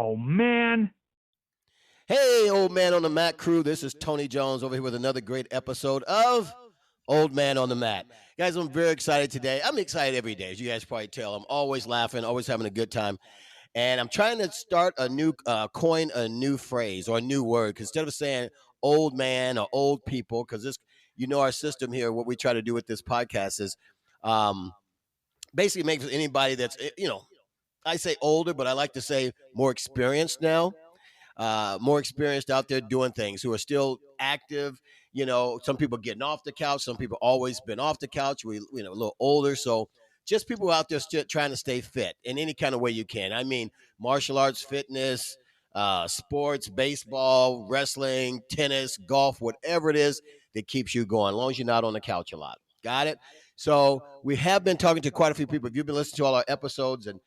Oh, man. Hey, old man on the mat crew. This is Tony Jones over here with another great episode of Old Man on the Mat. Guys, I'm very excited today. I'm excited every day, as you guys probably tell. I'm always laughing, always having a good time. And I'm trying to start a new, coin a new phrase or a new word. Because instead of saying old man or old people, because this, our system here, what we try to do with this podcast is um, basically make anybody that's, I say older, but I like to say more experienced now, more experienced out there doing things, who are still active. Some people getting off the couch, some people always been off the couch. We, a little older, so just people out there still trying to stay fit in any kind of way you can. I mean, martial arts, fitness, sports, baseball, wrestling, tennis, golf, whatever it is that keeps you going, as long as you're not on the couch a lot. Got it? So we have been talking to quite a few people. If you've been listening to all our episodes, and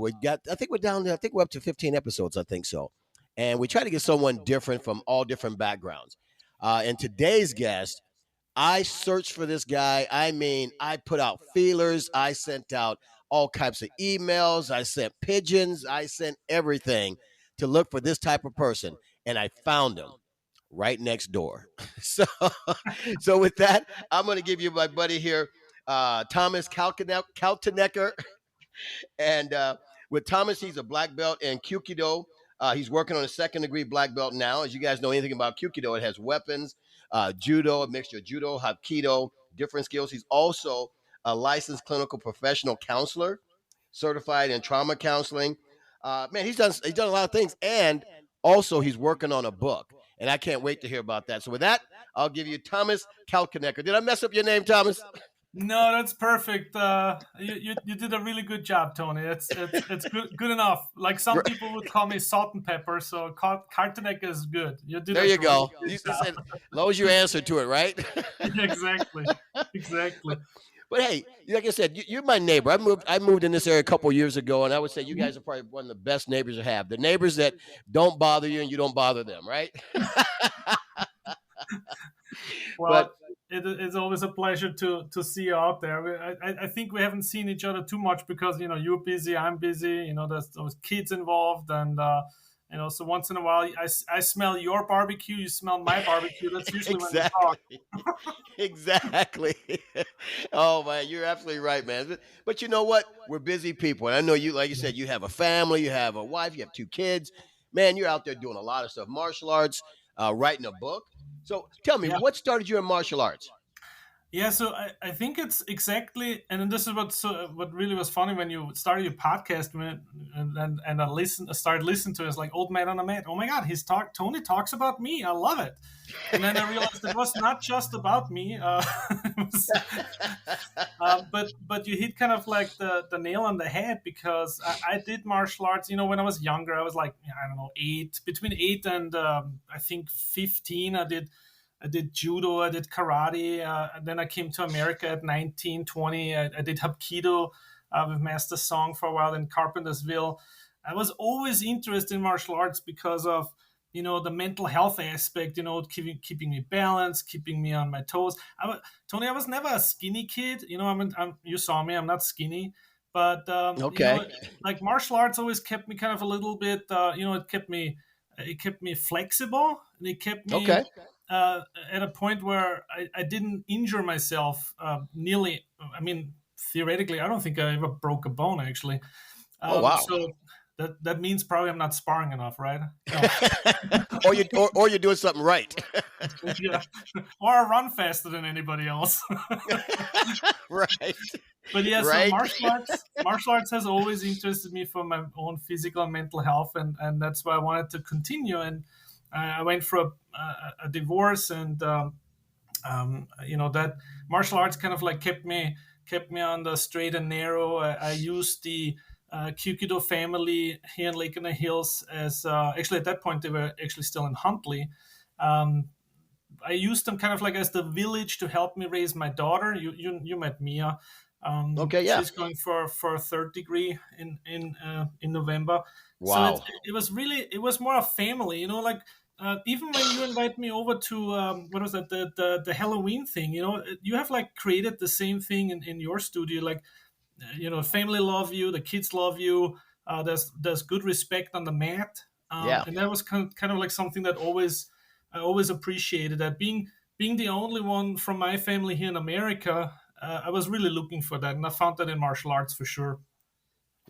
we got, I think we're down there. I think we're up to 15 episodes. I think so. And we try to get someone different from all different backgrounds. And today's guest, I searched for this guy. I mean, I put out feelers. I sent out all types of emails. I sent pigeons. I sent everything to look for this type of person. And I found him right next door. so, so with that, I'm going to give you my buddy here, Thomas Kaltenecker. And with Thomas, he's a black belt in Kyukido. He's working on a second-degree black belt now. As you guys know anything about Kyukido, it has weapons, judo, a mixture of judo, hapkido, different skills. He's also a licensed clinical professional counselor, certified in trauma counseling. Man, he's done a lot of things, and also he's working on a book. And I can't wait to hear about that. So with that, I'll give you Thomas Kaltenecker. Did I mess up your name, Thomas? No, that's perfect. You did a really good job, Tony. It's good enough. Like some people would call me salt and pepper, so Kaltenecker is good. There you go. You said, as long as you answer to it, right? Exactly. But hey, like I said, you're my neighbor. I moved in this area a couple years ago, and I would say you guys are probably one of the best neighbors to have. The neighbors that don't bother you and you don't bother them, right? Well, it's always a pleasure to see you out there. I think we haven't seen each other too much because you're busy, I'm busy. There's those kids involved, and so once in a while I smell your barbecue, you smell my barbecue. That's usually exactly. when we talk. Exactly. Oh man, you're absolutely right, man. But you know what? We're busy people, and I know you. Like you said, you have a family, you have a wife, you have 2 kids. Man, you're out there doing a lot of stuff. Martial arts, writing a book. So tell me, what started you in martial arts? Yeah, so I think it's exactly, and this is what really was funny when you started your podcast, and I started listening to it. It's like Old Man on the Mat. Oh my God, Tony talks about me. I love it. And then I realized it was not just about me. But you hit kind of like the nail on the head, because I did martial arts. When I was younger, I was like, I don't know, between 8 and I think 15. I did judo, I did karate, and then I came to America at 19, 20. I did hapkido with Master Song for a while in Carpentersville. I was always interested in martial arts because of, the mental health aspect, keeping me balanced, keeping me on my toes. Tony, I was never a skinny kid. You saw me, I'm not skinny. But, okay. Like martial arts always kept me kind of a little bit, it kept me flexible, and it kept me... Okay. At a point where I didn't injure myself nearly. I mean, theoretically, I don't think I ever broke a bone, actually. Oh, wow. So that means probably I'm not sparring enough, right? No. or you're doing something right. Yeah. Or I run faster than anybody else. Right. But yeah, right? So martial arts has always interested me for my own physical and mental health, and that's why I wanted to continue. And I went for a divorce, and that martial arts kind of like kept me on the straight and narrow. I used the Kyukido family here in Lake in the Hills as actually at that point they were actually still in Huntley. I used them kind of like as the village to help me raise my daughter. You met Mia. Okay, yeah. She's going for a 3rd degree in November. Wow. So it was more a family, like even when you invite me over to what was that, the Halloween thing, you have like created the same thing in your studio, like family love you, the kids love you, There's good respect on the mat, Yeah. and that was kind of like something that always I always appreciated. That being the only one from my family here in America, I was really looking for that, and I found that in martial arts for sure.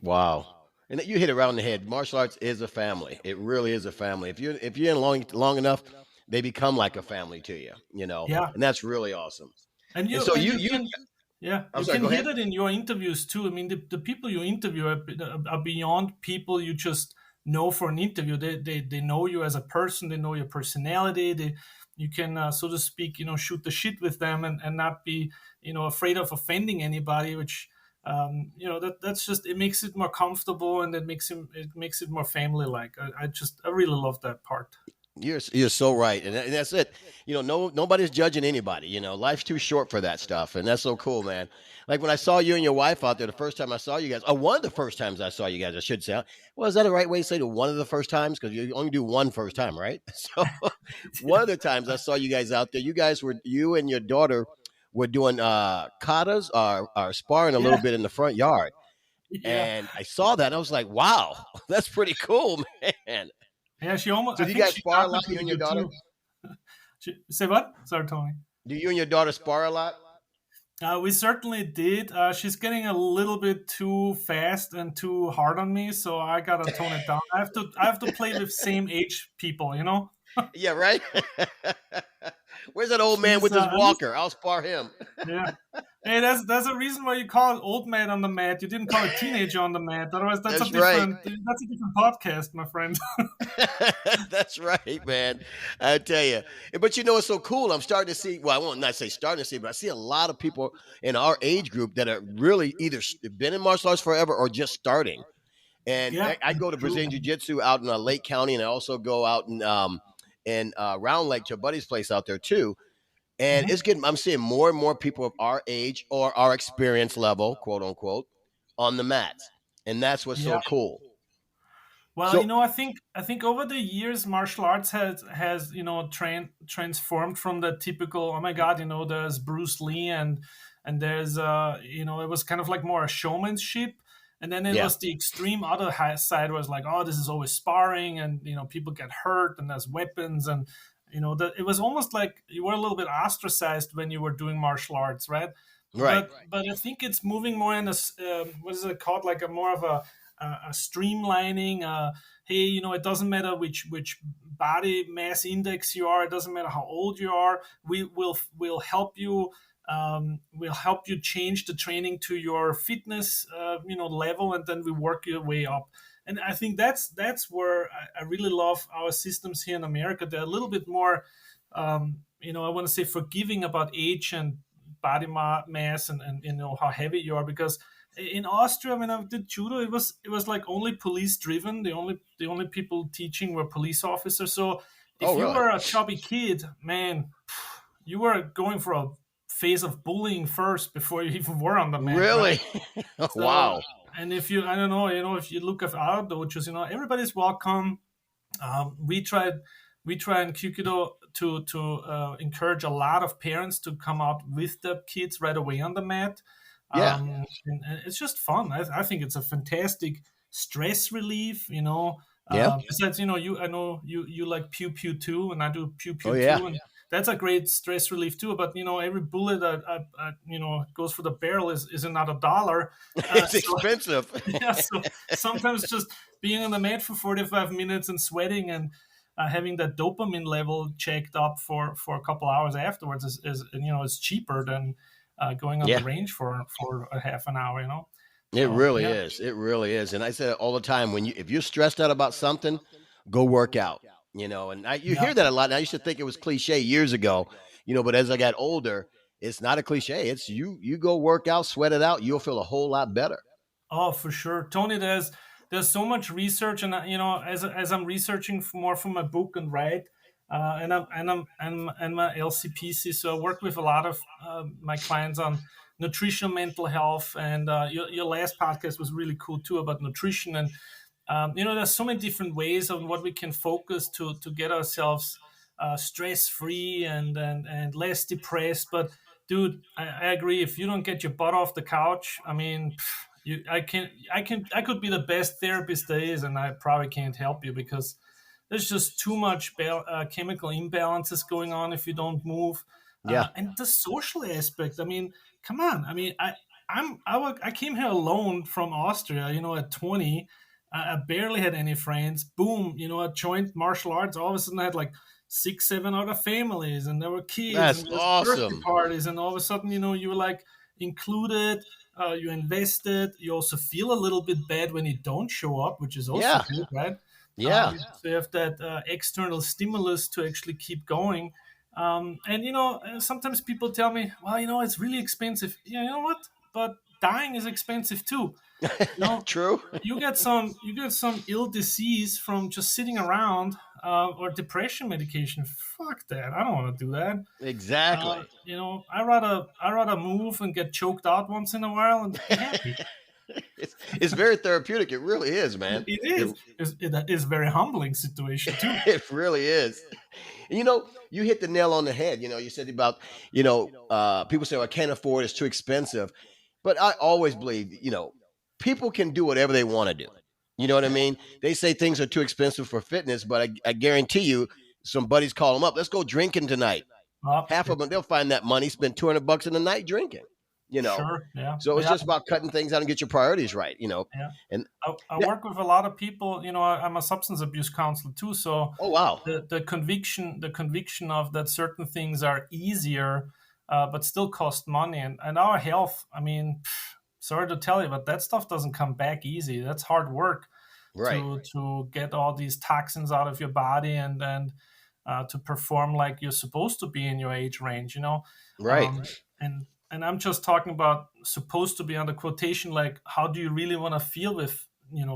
Wow. And you hit it around the head. Martial arts is a family. It really is a family. If you're in long enough, they become like a family to you, Yeah, and that's really awesome. and And you so and you you you can yeah, I'm you sorry, can go hear ahead. that in your interviews too. I mean, the people you interview are beyond people you just know for an interview. They know you as a person. They know your personality. You can, so to speak, shoot the shit with them and not be, afraid of offending anybody. Which, that's just, it makes it more comfortable, and it makes it more family like. I really love that part. You're so right, and that's it. Nobody's judging anybody. Life's too short for that stuff, and that's so cool, man. Like when I saw you and your wife out there the first time I saw you guys. Oh, one of the first times I saw you guys, I should say. Well, is that the right way to say to one of the first times? Because you only do one first time, right? So one of the times I saw you guys out there, you and your daughter were doing katas or sparring a little Yeah, bit in the front yard, yeah, and I saw that. And I was like, wow, that's pretty cool, man. yeah. She almost. So I do you think guys she spar a got lot, it you pretty and your good daughter? too. Say what? Sorry, Tony. Do you and your daughter spar a lot? We certainly did. She's getting a little bit too fast and too hard on me, so I gotta tone it down. I have to play with same age people. Yeah, right. Where's that old man She's with his at least walker? I'll spar him. yeah. Hey, that's a reason why you call it old man on the mat. You didn't call it teenager on the mat. Otherwise, that's a That's right. different podcast, my friend. That's right, man. I tell you. But it's so cool. I'm starting to see. Well, I won't not say starting to see, but I see a lot of people in our age group that are really either been in martial arts forever or just starting. And Yeah, I go to true. Brazilian Jiu Jitsu out in Lake County, and I also go out in Round Lake to a buddy's place out there too. And Mhm. it's getting. I'm seeing more and more people of our age or our experience level, quote unquote, on the mats, and that's what's Yeah. so cool. Well, So I think over the years, martial arts has transformed from the typical. Oh my God, there's Bruce Lee and there's it was kind of like more a showmanship, and then it yeah, was the extreme other side was like, oh, this is always sparring, and people get hurt, and there's weapons, and that it was almost like you were a little bit ostracized when you were doing martial arts, right? right. But I think it's moving more in a what is it called, like a more of a streamlining. Hey, it doesn't matter which body mass index you are. It doesn't matter how old you are. We'll help you. We'll help you change the training to your fitness, level, and then we work your way up. And I think that's where I really love our systems here in America. They're a little bit more, I want to say, forgiving about age and body mass, and how heavy you are, because in Austria, when I did judo, it was like only police driven. The only people teaching were police officers. So Oh, if you really? were a chubby kid, man, you were going for a phase of bullying first before you even were on the mat, right? Really? So, Wow. and if you, I don't know, if you look at our dojos, everybody's welcome. We try in Kyokudo to encourage a lot of parents to come out with their kids right away on the mat. Yeah. And it's just fun. I think it's a fantastic stress relief. Yeah. Besides, I know you like pew pew too, and I do pew Oh, pew yeah. too, and that's a great stress relief too. But every bullet that goes for the barrel is another dollar. It's So expensive. yeah, so sometimes just being on the mat for 45 minutes and sweating and having that dopamine level checked up for a couple hours afterwards is cheaper than going on the Yeah. range for a half an hour. It So really yeah, is. It really is. And I say it all the time, if you're stressed out about something, go work out. And you yeah. hear that a lot. And I used to think it was cliche years ago, but as I got older, it's not a cliche. It's you go work out, sweat it out, you'll feel a whole lot better. Oh, for sure, Tony. There's so much research, and as I'm researching more for my book and write, and my LCPC. So I work with a lot of my clients on nutrition, mental health, and your last podcast was really cool too about nutrition. And there's so many different ways on what we can focus to get ourselves stress free and less depressed. But dude, I agree. If you don't get your butt off the couch, I mean, I could be the best therapist there is, and I probably can't help you because there's just too much chemical imbalances going on if you don't move. Yeah. And the social aspect, I mean, come on. I mean, I came here alone from Austria, at 20. I barely had any friends. Boom, I joined martial arts. All of a sudden, I had like 6, 7 other families, and there were kids, That's and there's birthday awesome. parties, and all of a sudden, you were like included. You invested. You also feel a little bit bad when you don't show up, which is also Yeah. good, right? Yeah. So you have that external stimulus to actually keep going. And sometimes people tell me, well, it's really expensive. Yeah, you know what? But dying is expensive too. You know, True. you get some ill disease from just sitting around, or depression medication. Fuck that. I don't want to do that. Exactly. I rather move and get choked out once in a while and be happy. It's very therapeutic. It really is, man. It It is. It is a very humbling situation too. it really is. And, you hit the nail on the head. You said about, people say, "Well, I can't afford, it's too expensive." But I always believe, people can do whatever they want to do. You know what I Yeah. mean? They say things are too expensive for fitness, but I guarantee you, some buddies call them up. Let's go drinking tonight. Half of them, they'll find that money, spend $200 in a night drinking. You know, Sure. Yeah. so it's Yeah. just about cutting things out and get your priorities right. Yeah. And I yeah. work with a lot of people. I'm a substance abuse counselor too. So Oh wow. the conviction of that certain things are easier, but still cost money, and our health. I mean, sorry to tell you, but that stuff doesn't come back easy. That's hard work Right. to get all these toxins out of your body, and to perform like you're supposed to be in your age range. Right. And I'm just talking about supposed to be under quotation, like how do you really want to feel with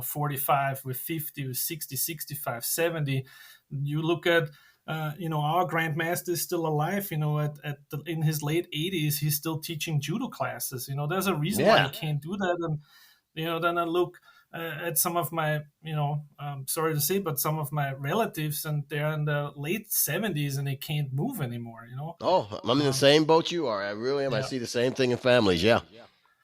45, with 50, with 60, 65, 70? You look at our grandmaster is still alive. In his late 80s, he's still teaching judo classes. There's a reason why he Yeah. can't do that. And then I look at some of my, sorry to say, but some of my relatives, and they're in the late 70s and they can't move anymore. Oh, I'm in the Um, same boat you are. I really am. I yeah, see the same thing in families. Yeah.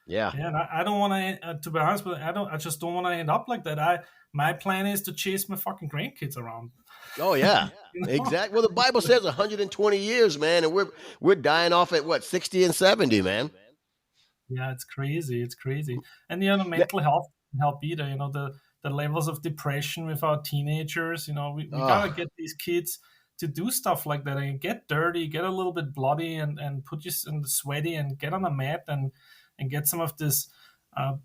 Yeah. yeah, and I don't want to be honest with you, I just don't want to end up like that. My plan is to chase my fucking grandkids around. Oh yeah. you know? Exactly. Well, the Bible says 120 years, man, and we're dying off at what, 60 and 70, man. Yeah, it's crazy. It's crazy. And the Yeah. mental health can help either. The levels of depression with our teenagers. We gotta Oh, get these kids to do stuff like that and get dirty, get a little bit bloody, and put you in the sweaty and get on a mat and get some of this uh,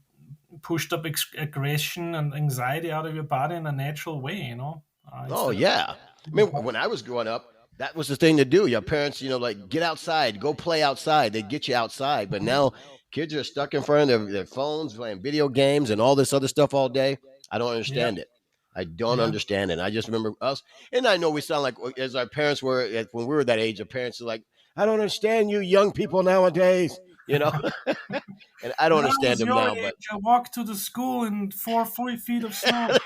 pushed up aggression and anxiety out of your body in a natural way. oh Instead of yeah. I mean, when I was growing up, that was the thing to do. Your parents, like get outside, go play outside. They get you outside. But now kids are stuck in front of their phones, playing video games and all this other stuff all day. I don't yeah, understand it. I don't yeah. understand it. I just remember us, and I know we sound like as our parents were when we were that age. Our parents are like, "I don't understand you young people nowadays," you know, and I don't When I understand was them your now. age, But I walked to the school in 4 feet of snow.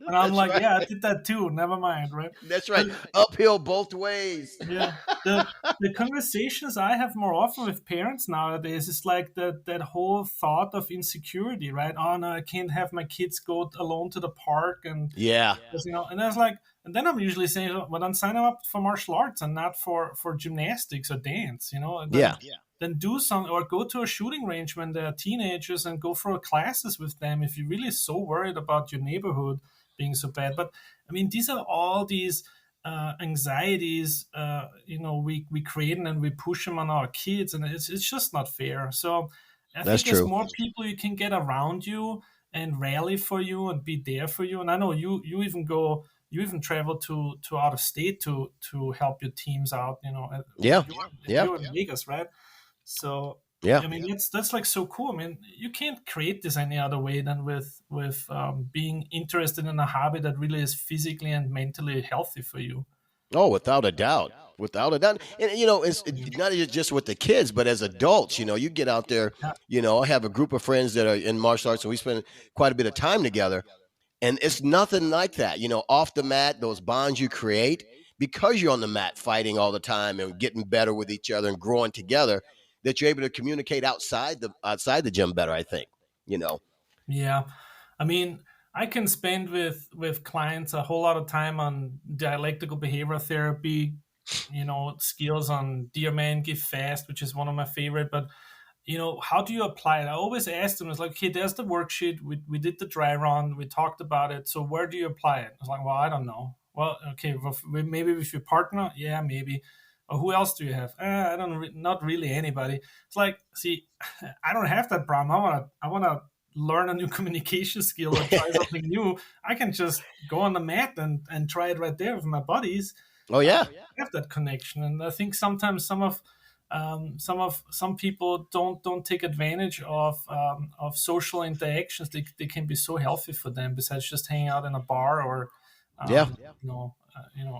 And I'm that's like, right. yeah, I did that too. Never mind, right? That's But right. Uphill both ways. yeah, the conversations I have more often with parents nowadays is like that whole thought of insecurity, right? Oh no, I can't have my kids go alone to the park, and Yeah. and I was like, and then I'm usually saying, well, then sign them up for martial arts and not for gymnastics or dance, and Yeah. then do some or go to a shooting range when they're teenagers and go for classes with them if you're really so worried about your neighborhood being so bad. But I mean, these are all these anxieties, we create and we push them on our kids, and it's just not fair. So I That's think as true. more people you can get around you and rally for you and be there for you, and I know you even travel to out of state to help your teams out. Yeah. Yeah. You're in Vegas, right? So Yeah. I mean, that's like so cool. I mean, you can't create this any other way than with being interested in a hobby that really is physically and mentally healthy for you. Oh, without a doubt. Without a doubt. And, not just with the kids, but as adults, you get out there, Yeah, I have a group of friends that are in martial arts and we spend quite a bit of time together. And it's nothing like that, off the mat, those bonds you create because you're on the mat fighting all the time and getting better with each other and growing together that you're able to communicate outside the gym better, I think, you know. Yeah, I mean, I can spend with clients a whole lot of time on dialectical behavior therapy, skills on Dear Man Give Fast, which is one of my favorite. But how do you apply it? I always ask them, it's like, okay, there's the worksheet. We did the dry run. We talked about it. So where do you apply it? I was like, well, I don't know. Well, okay, well, maybe with your partner. Yeah, maybe. Or who else do you have? I don't, not really anybody. It's like, see, I don't have that problem. I wanna learn a new communication skill or try something new. I can just go on the mat and try it right there with my buddies. Oh yeah, Have that connection, and I think sometimes some people don't take advantage of social interactions. They can be so healthy for them besides just hanging out in a bar or yeah,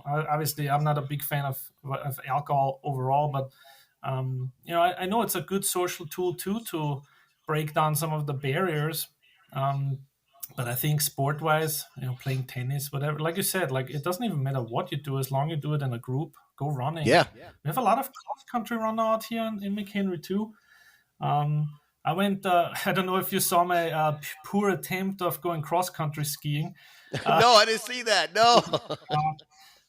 obviously I'm not a big fan of alcohol overall, but I know it's a good social tool too to break down some of the barriers. um, but I think sport wise, playing tennis, whatever, like you said, like it doesn't even matter what you do as long as you do it in a group. Go running. yeah. We have a lot of cross country runner out here in McHenry too. I went. I don't know if you saw my poor attempt of going cross country skiing. Uh, No, I didn't see that. No.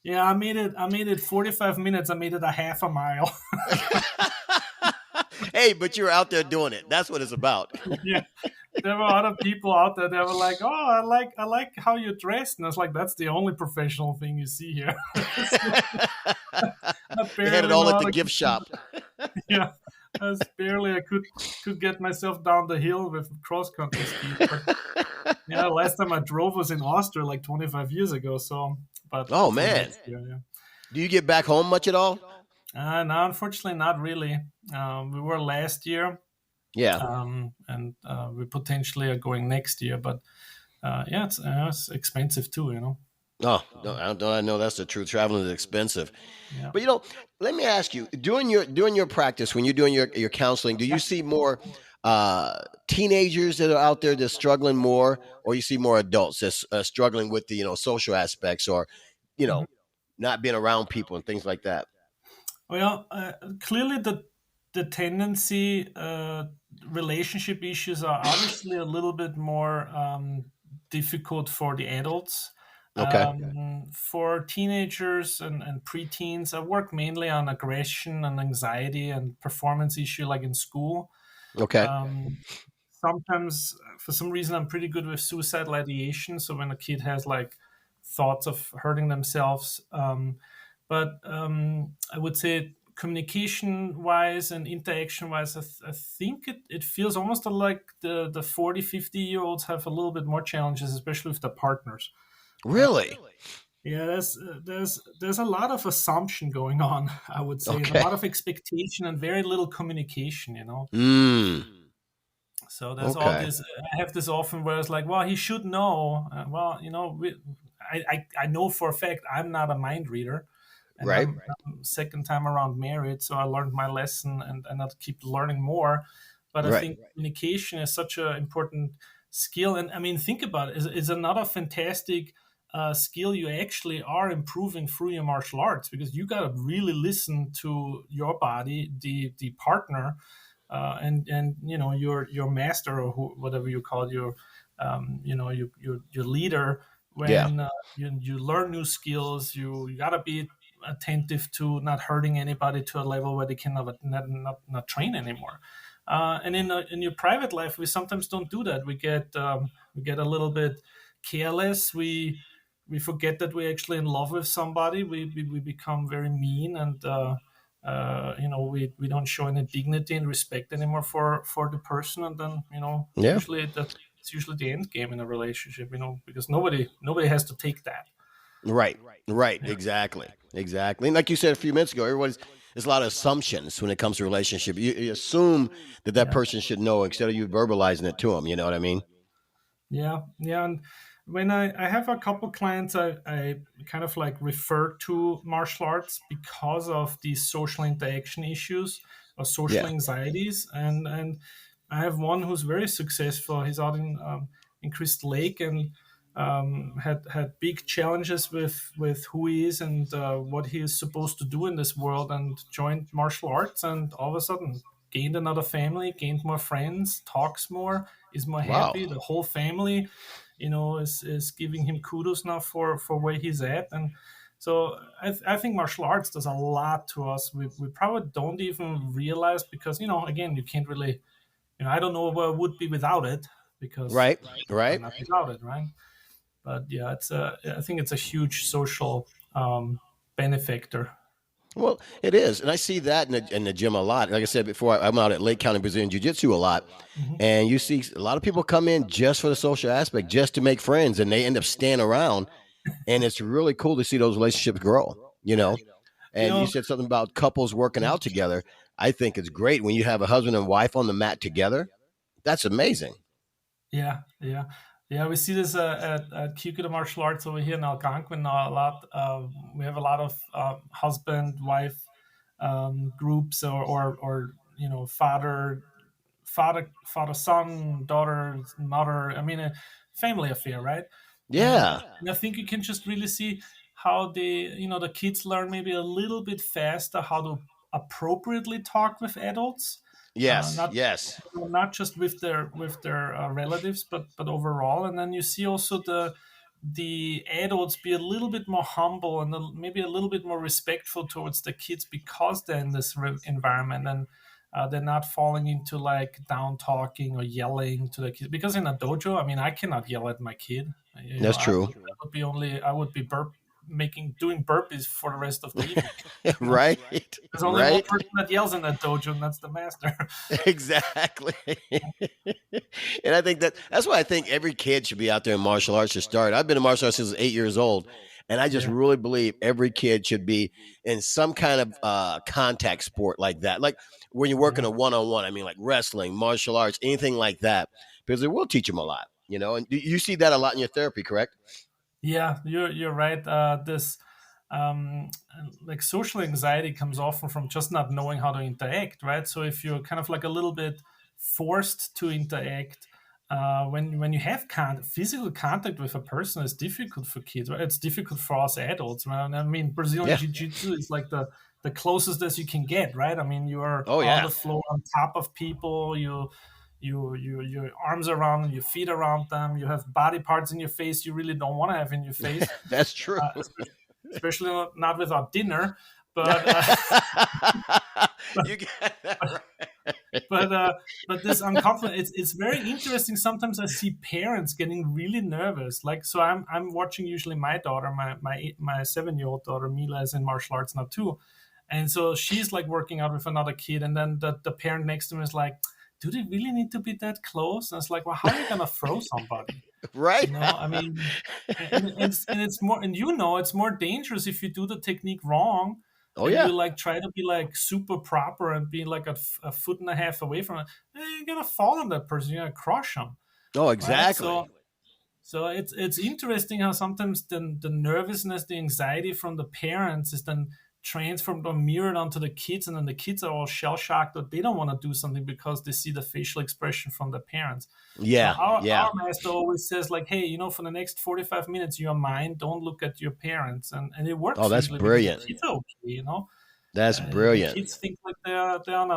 yeah, I made it. I made it 45 minutes. I made it a half a mile. Hey, but you're out there doing it. That's what it's about. Yeah, there were other people out there that were like, "Oh, I like how you're dressed," and I was like, "That's the only professional thing you see here." I They had it barely all know at how the to. gift shop. Yeah, as barely I could get myself down the hill with cross country skis. But yeah, last time I drove was in Austria like 25 years ago. So, but Oh hopefully man, next year. Yeah. do you get back home much at all? No, unfortunately, not really. We were last year, Yeah. and we potentially are going next year. But yeah, it's expensive too. Oh, don't I know that's the truth. Traveling is expensive. Yeah. But let me ask you: during your practice, when you're doing your counseling, do you see more teenagers that are out there that's struggling more, or you see more adults that's struggling with the social aspects, or you know Mhm. not being around people and things like that? Well, clearly the tendency relationship issues are obviously a little bit more difficult for the adults. Okay. For teenagers and preteens, I work mainly on aggression and anxiety and performance issue, like in school. Okay. Um, Sometimes, for some reason, I'm pretty good with suicidal ideation. So when a kid has like thoughts of hurting themselves, but I would say communication wise and interaction wise, I think it feels almost like the 40, 50 year olds have a little bit more challenges, especially with their partners. Really? Yeah, there's a lot of assumption going on, I would say, and a Okay. lot of expectation and very little communication. Mm. So there's all Okay. this. I have this often where it's like, well, he should know. Well, I know for a fact I'm not a mind reader, and Right. I'm second time around married, so I learned my lesson, and I keep learning more. But I Right. think communication is such an important skill, and I mean, think about it. Is another fantastic skill you actually are improving through your martial arts because you got to really listen to your body, the partner, and your master or whatever you call your your leader Yeah. when you learn new skills. You gotta be attentive to not hurting anybody to a level where they can not train anymore. And in your private life, we sometimes don't do that. We get a little bit careless. We forget that we're actually in love with somebody. We become very mean and we don't show any dignity and respect anymore for the person, and then Yeah. it's usually the end game in a relationship, because nobody has to take that. Right. Right. Yeah, Exactly. Exactly. And like you said a few minutes ago, there's a lot of assumptions when it comes to relationship. You assume that yeah, person should know instead of you verbalizing it to them. You know what I mean? yeah. And when I have a couple clients, I kind of like refer to martial arts because of these social interaction issues or social Yeah. anxieties, and I have one who's very successful. He's out in Crystal Lake, and had big challenges with who he is and what he is supposed to do in this world, and joined martial arts, and all of a sudden gained another family, gained more friends, talks more, is more Wow. happy. The whole family, is giving him kudos now for where he's at. And so I think martial arts does a lot to us. We probably don't even realize, because again, you can't really, I don't know where I would be without it, because Right. I'm Right. not without it, right? But yeah, I think it's a huge social benefactor. Well, it is, and I see that in the gym a lot. Like I said before, I'm out at Lake County Brazilian Jiu Jitsu a lot, Mhm. and you see a lot of people come in just for the social aspect, just to make friends, and they end up staying around. And it's really cool to see those relationships grow. You And you know, said something about couples working yeah, out together. I think it's great when you have a husband and wife on the mat together. That's amazing. yeah, yeah, yeah. We see this at Kyokudo Martial Arts over here in Algonquin now a lot. We have a lot of husband wife groups, or father son, daughter mother. I mean, a family affair, right? Yeah. And I think you can just really see how the kids learn maybe a little bit faster how to appropriately talk with adults, Yes. not Yes. not just with their relatives, but overall. And then you see also the adults be a little bit more humble, and maybe a little bit more respectful towards the kids, because they're in this environment, and they're not falling into like down talking or yelling to the kids. Because in a dojo, I mean, I cannot yell at my kid. That's true. I would be doing burpees for the rest of the evening. You know, Right. there's only one Right. person that yells in that dojo, and that's the master. Exactly. And I think that's why I think every kid should be out there in martial arts to start. I've been in martial arts since I was 8 years old, and I just Yeah. really believe every kid should be in some kind of contact sport like that. Like when you're working Yeah. a one-on-one, I mean, like wrestling, martial arts, anything like that, because it will teach them a lot. And you see that a lot in your therapy, correct? Yeah, you're right. This like social anxiety comes often from just not knowing how to interact, right? So if you're kind of like a little bit forced to interact, when you have physical contact with a person, it's difficult for kids, right? It's difficult for us adults, right? I mean, Brazilian Yeah. Jiu-Jitsu is like the closest as you can get, right? I mean, you are Oh on yeah. the floor on top of people. Your arms around them, your feet around them. You have body parts in your face you really don't want to have in your face, That's true. uh, especially not without dinner. But You got that right. but uh, but this uncomfortable. It's very interesting. Sometimes I see parents getting really nervous. Like, so I'm watching usually my daughter, my 7-year-old daughter Mila is in martial arts now too, and so she's like working out with another kid, and then the parent next to me is like, "Do they really need to be that close?" And it's like, "Well, how are you gonna throw somebody?" Right. I mean, and it's more, and it's more dangerous if you do the technique wrong, Oh and you yeah. like try to be like super proper and be like a foot and a half away from it. You're gonna fall on that person. You're gonna crush them, Oh, right? exactly. So it's interesting how sometimes the nervousness, the anxiety from the parents is then transformed or mirrored onto the kids, and then the kids are all shell shocked that they don't want to do something because they see the facial expression from the parents. So Yeah. our Yeah. master always says like, hey, for the next 45 minutes you're mine. Don't look at your parents, and it Oh, works that's usually because the brilliant. kids are okay. That's The brilliant. kids think like they're on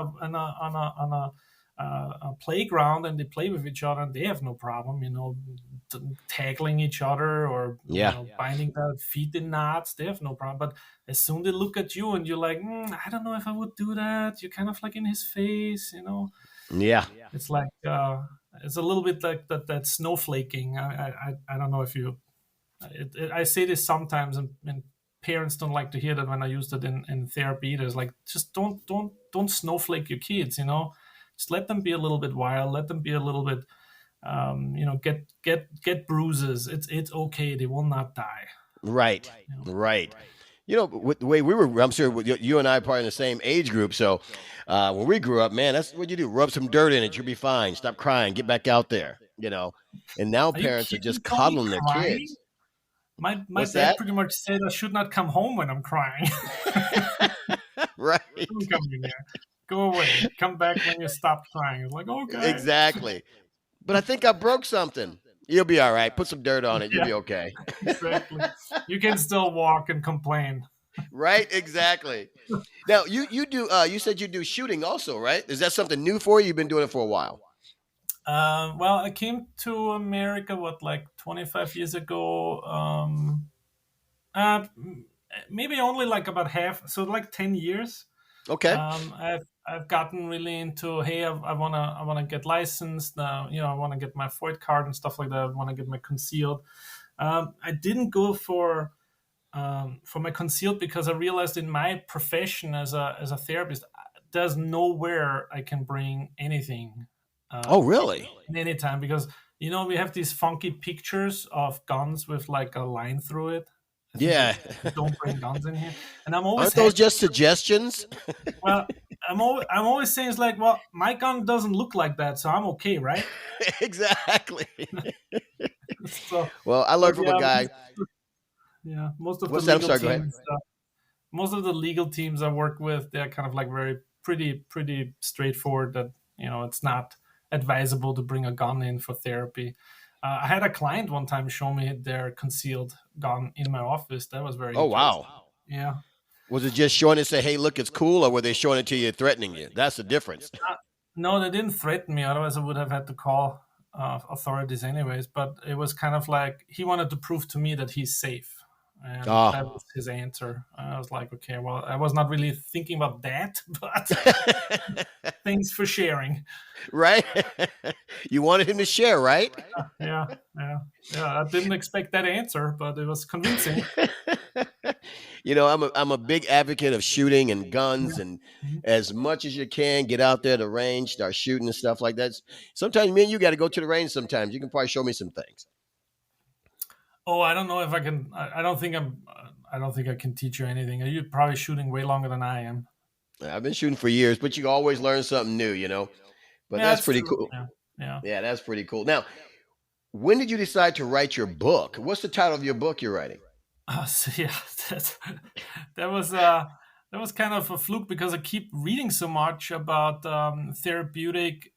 a playground, and they play with each other, and they have no problem, tackling each other, or Yeah. binding their feet in knots. They have no problem. But as soon they look at you and you're like, I don't know if I would do that. You're kind of like in his face. Yeah. It's like it's a little bit like that snowflaking. I don't know if you I say this sometimes, and parents don't like to hear that when I use that in therapy. There's like, just don't snowflake your kids. Just let them be a little bit wild. Let them be a little bit, get bruises. It's okay. They will not die. Right. You know? Right. With the way we were, I'm sure you and I are probably in the same age group. So when we grew up, man, that's what you do. Rub some dirt in it. You'll be fine. Stop crying. Get back out there. And now Are you parents are kidding, just Tony? coddling their Crying? kids. My What's dad that? pretty much said I should not come home when I'm crying. Right. Don't come in here. Go away. Come back when you stop crying. It's like, okay. Exactly. But I think I broke something. You'll be all right. Put some dirt on it. You'll Yeah, be okay. exactly. You can still walk and complain. Right? Exactly. Now you do you said you do shooting also, right? Is that something new for you? You've been doing it for a while. Well, I came to America what like 25 years ago. Uh, Maybe only like about half, so like 10 years. Okay. I've gotten really into, hey, I wanna get licensed. I want to get my Ford card and stuff like that. I want to get my concealed. I didn't go for my concealed because I realized in my profession as a therapist, there's nowhere I can bring anything uh, Oh, really? in any time, because we have these funky pictures of guns with like a line through it. I think Yeah. don't bring guns in here, and I'm always Aren't those happy. just suggestions? Well, I'm always saying it's like, well, my gun doesn't look like that, so I'm okay, right? Exactly. So, Well, I but learned from a yeah, guy. yeah, most of the What's that? I'm legal sorry. Go ahead. teams. Most of the legal teams I work with, they're kind of like very pretty straightforward that it's not advisable to bring a gun in for therapy. I had a client one time show me their concealed gun in my office. That was very Oh, interesting. wow. Yeah. Was it just showing it, say, "Hey, look, it's cool," or were they showing it to you, threatening you? That's the difference. No, they didn't threaten me. Otherwise, I would have had to call authorities anyways. But it was kind of like he wanted to prove to me that he's safe, and that Ah. was his answer. I was like, okay, well, I was not really thinking about that, but thanks for sharing. Right? You wanted him to share, right? Yeah, yeah, yeah. I didn't expect that answer, but it was convincing. I'm a big advocate of shooting and Yeah. guns, and Mhm. as much as you can get out there to the range, start shooting and stuff like that. Sometimes me and you got to go to the range. Sometimes you can probably show me some things. Oh, I don't know if I can. I don't think I'm. I don't think I can teach you anything. You're probably shooting way longer than I am. I've been shooting for years, but you always learn something new. But Yeah, that's it's pretty true. cool. Yeah, yeah. Yeah, that's pretty cool. Now, when did you decide to write your book? What's the title of your book you're writing? So yeah, that, that was that was kind of a fluke because I keep reading so much about therapeutic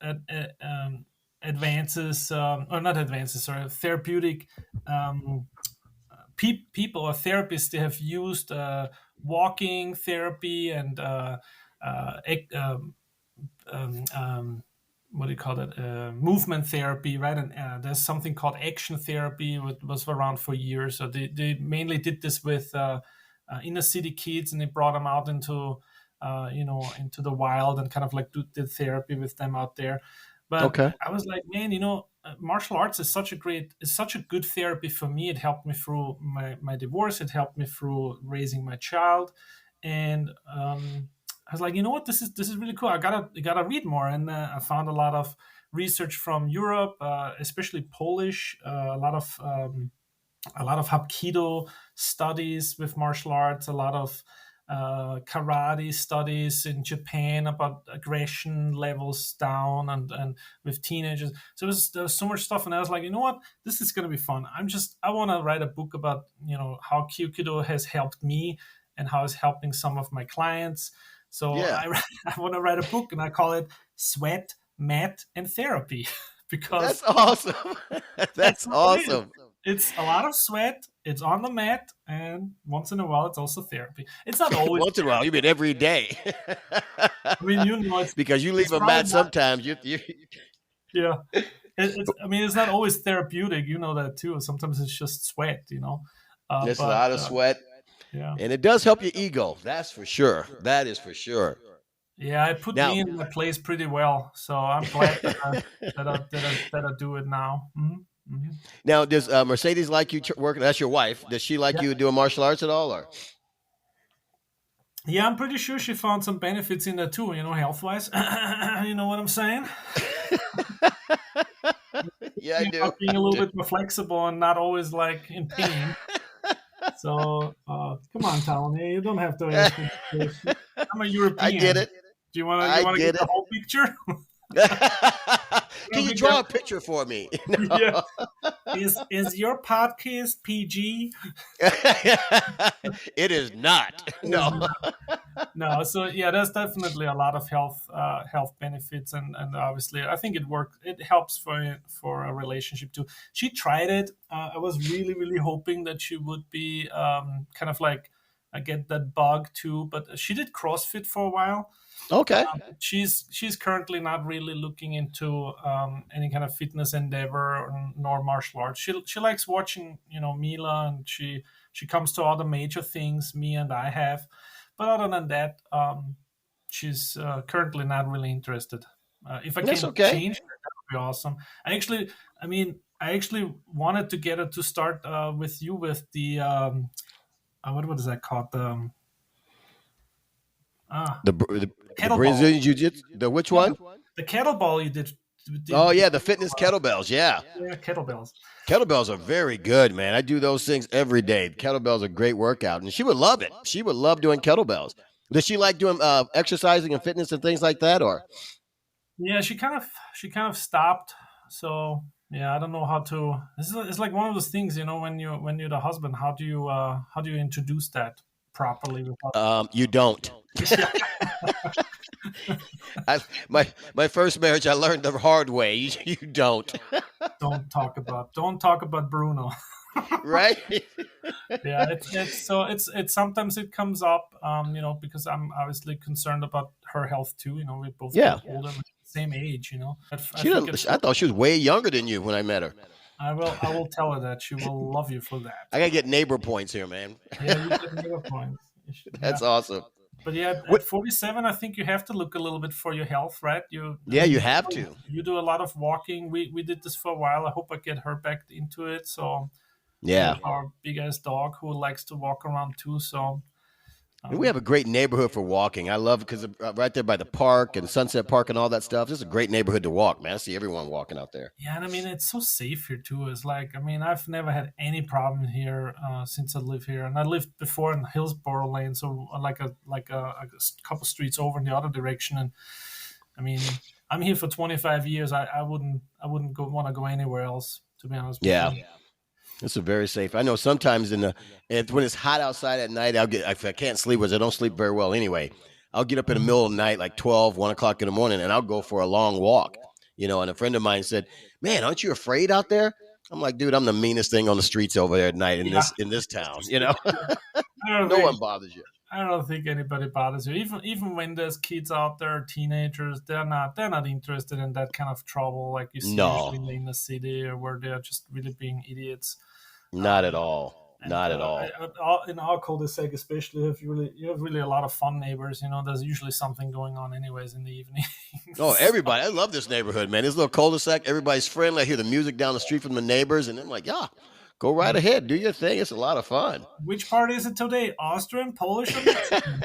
advances, or not advances, sorry, therapeutic um, people or therapists. They have used walking therapy and what do you call it? Movement therapy, right? And there's something called action therapy, which was around for years. So they mainly did this with inner city kids, and they brought them out into the wild and kind of like did therapy with them out there. But Okay. I was like, man, martial arts is such a good therapy for me. It helped me through my divorce. It helped me through raising my child, and I was like, you know what, this is really cool. I gotta read more, and I found a lot of research from Europe, especially Polish, a lot of Hapkido studies with martial arts, a lot of karate studies in Japan about aggression levels down and with teenagers. So there was so much stuff, and I was like, you know what, this is gonna be fun. I want to write a book about how Kyukido has helped me and how it's helping some of my clients. So Yeah, I want to write a book, and I call it Sweat, Mat, and Therapy because that's awesome. that's That's what it is. awesome. It's a lot of sweat. It's on the mat, and once in a while, it's also therapy. It's not always Once in a while, you mean every day, I mean, it's because you leave it's a probably mat not. sometimes. You Yeah, it's. I mean, it's not always therapeutic. You know that too. Sometimes it's just sweat. There's a But lot of sweat, yeah, and it does help your ego. That's for sure. That is for sure. yeah, it put Now, me in my place pretty well. So I'm glad that I do it now. now, does Mercedes like you working? That's your wife. Does she like Yeah, you doing martial arts at all? Or yeah, I'm pretty sure she found some benefits in that too. Health wise. You know what I'm saying? yeah, I do. About being I a little do. bit more flexible and not always like in pain. So come on, Tony, you don't have to ask me this question. I'm a I get European. it. Do you want to you I want to get get the it. whole picture? Can I you think draw a picture for me? yeah. Is your podcast PG? It is not. It is No. not. No, so yeah, there's definitely a lot of health benefits, and obviously, I think it works. It helps for a relationship too. She tried it. I was really really hoping that she would be kind of like I get that bug too. But she did CrossFit for a while. Okay. She's currently not really looking into any kind of fitness endeavor nor martial arts. She likes watching, Mila, and she comes to all the major things me and I have. But other than that, she's currently not really interested. If I That's can okay. change that would be awesome. I actually wanted to get her to start with you with the what is that called? Ah, The kettlebell. Brazilian Jiu Jitsu. The which Yeah, one? the kettlebell you did Oh with yeah, the fitness kettlebells. Yeah. yeah, kettlebells. Kettlebells are very good, man. I do those things every day. Kettlebells are a great workout, and she would love it. She would love doing kettlebells. Does she like doing exercising and fitness and things like that, or? Yeah, she kind of stopped. So yeah, I don't know how to. It's like one of those things, when you're the husband, how do you introduce that properly without? You don't. Yeah, I, my first marriage, I learned the hard way. You don't, don't talk about Bruno. right? Yeah, it's sometimes it comes up, because I'm obviously concerned about her health too. We both get Yeah. older, we're the same age. I She think didn't, I thought she was way younger than you when I met her. I will tell her that she will love you for that. I gotta get neighbor points here, man. Yeah, you get another point. Yeah, That's awesome. but yeah, at What? 47, I think you have to look a little bit for your health, right? I Yeah, mean, you have to. you do a lot of walking. We did this for a while. I hope I get her back into it. So we Yeah. have our big ass dog who likes to walk around too. So And we have a great neighborhood for walking. I love it because right there by the park and Sunset Park and all that stuff. This is a great neighborhood to walk, man. I see everyone walking out there. yeah, and I mean it's so safe here too. It's like, I've never had any problem here since I live here, and I lived before in Hillsborough Lane, so like a couple streets over in the other direction. And I mean, I'm here for 25 years. I wouldn't want to go anywhere else, to be honest with Yeah. you. It's a very safe. I know sometimes when it's hot outside at night, if I can't sleep, because I don't sleep very well anyway, I'll get up in the middle of the night, like 12, 1 o'clock in the morning, and I'll go for a long walk. And a friend of mine said, "Man, aren't you afraid out there?" I'm like, "Dude, I'm the meanest thing on the streets over there at night in Yeah, this town. I don't No think one bothers you." I don't think anybody bothers you. Even when there's kids out there, teenagers, they're not interested in that kind of trouble like you see usually in No, the inner city, or where they're just really being idiots. not at Um, all. and Not at all. in our cul-de-sac, especially, you have really a lot of fun neighbors. There's usually something going on anyways in the Oh, evenings. everybody. I love this neighborhood, man. This little cul-de-sac, everybody's friendly. I hear the music down the street from the neighbors, and I'm like, yeah, go right ahead. Do your thing. It's a lot of fun. Which part is it today? Austrian, Polish, or Mexican?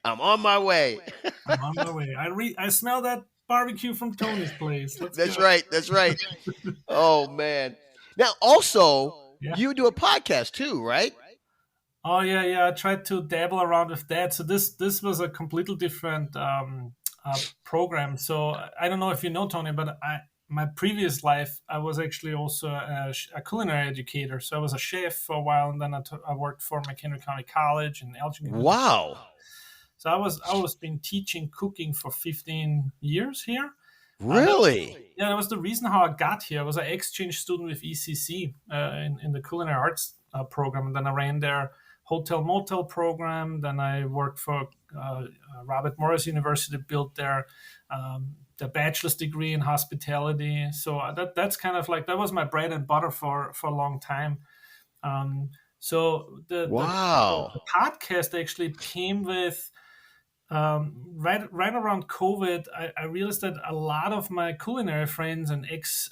I'm on my way. I'm on my way. I smell that barbecue from Tony's place. Let's That's go. right. That's right. Oh man. Now also, Yeah. you do a podcast too, right? Oh yeah, yeah. I tried to dabble around with that. So this was a completely different program. So I don't know if you know Tony, but my previous life I was actually also a culinary educator. So I was a chef for a while, and then I worked for McHenry County College in Elgin, Kentucky. Wow. So I was been teaching cooking for 15 years here. Really? Yeah, that was the reason how I got here. I was an exchange student with ECC in the culinary arts program, and then I ran their hotel motel program. Then I worked for Robert Morris University, built their bachelor's degree in hospitality. So that's kind of like that was my bread and butter for a long time. So the Wow. podcast actually came with right around COVID. I realized that a lot of my culinary friends and ex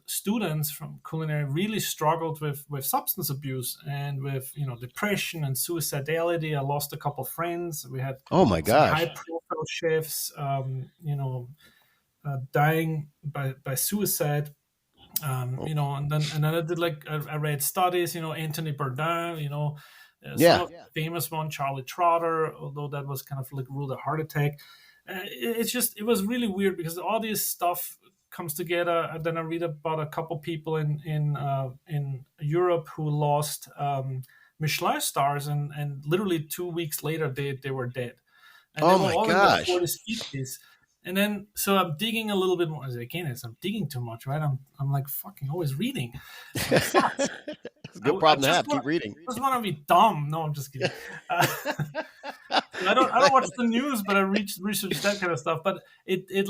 students from culinary really struggled with substance abuse and with depression and suicidality. I lost a couple friends. We had Oh my some high gosh. profile chefs, dying by suicide. And then I read studies. Anthony Bourdain. Some Yeah. of the famous one, Charlie Trotter, although that was kind of like ruled a heart attack. It was really weird because all this stuff comes together, and then I read about a couple people in Europe who lost Michelin stars, and literally 2 weeks later they were dead, and they Oh were my all in their gosh. 40s, 50s. And then, so I'm digging a little bit more. Again, I'm digging too much, right? I'm like fucking always reading. I'm like, fuck. It's a I, good I problem to just have. want Keep reading. just want to be dumb. No, I'm just kidding. Uh, I don't watch the news, but I research that kind of stuff. But it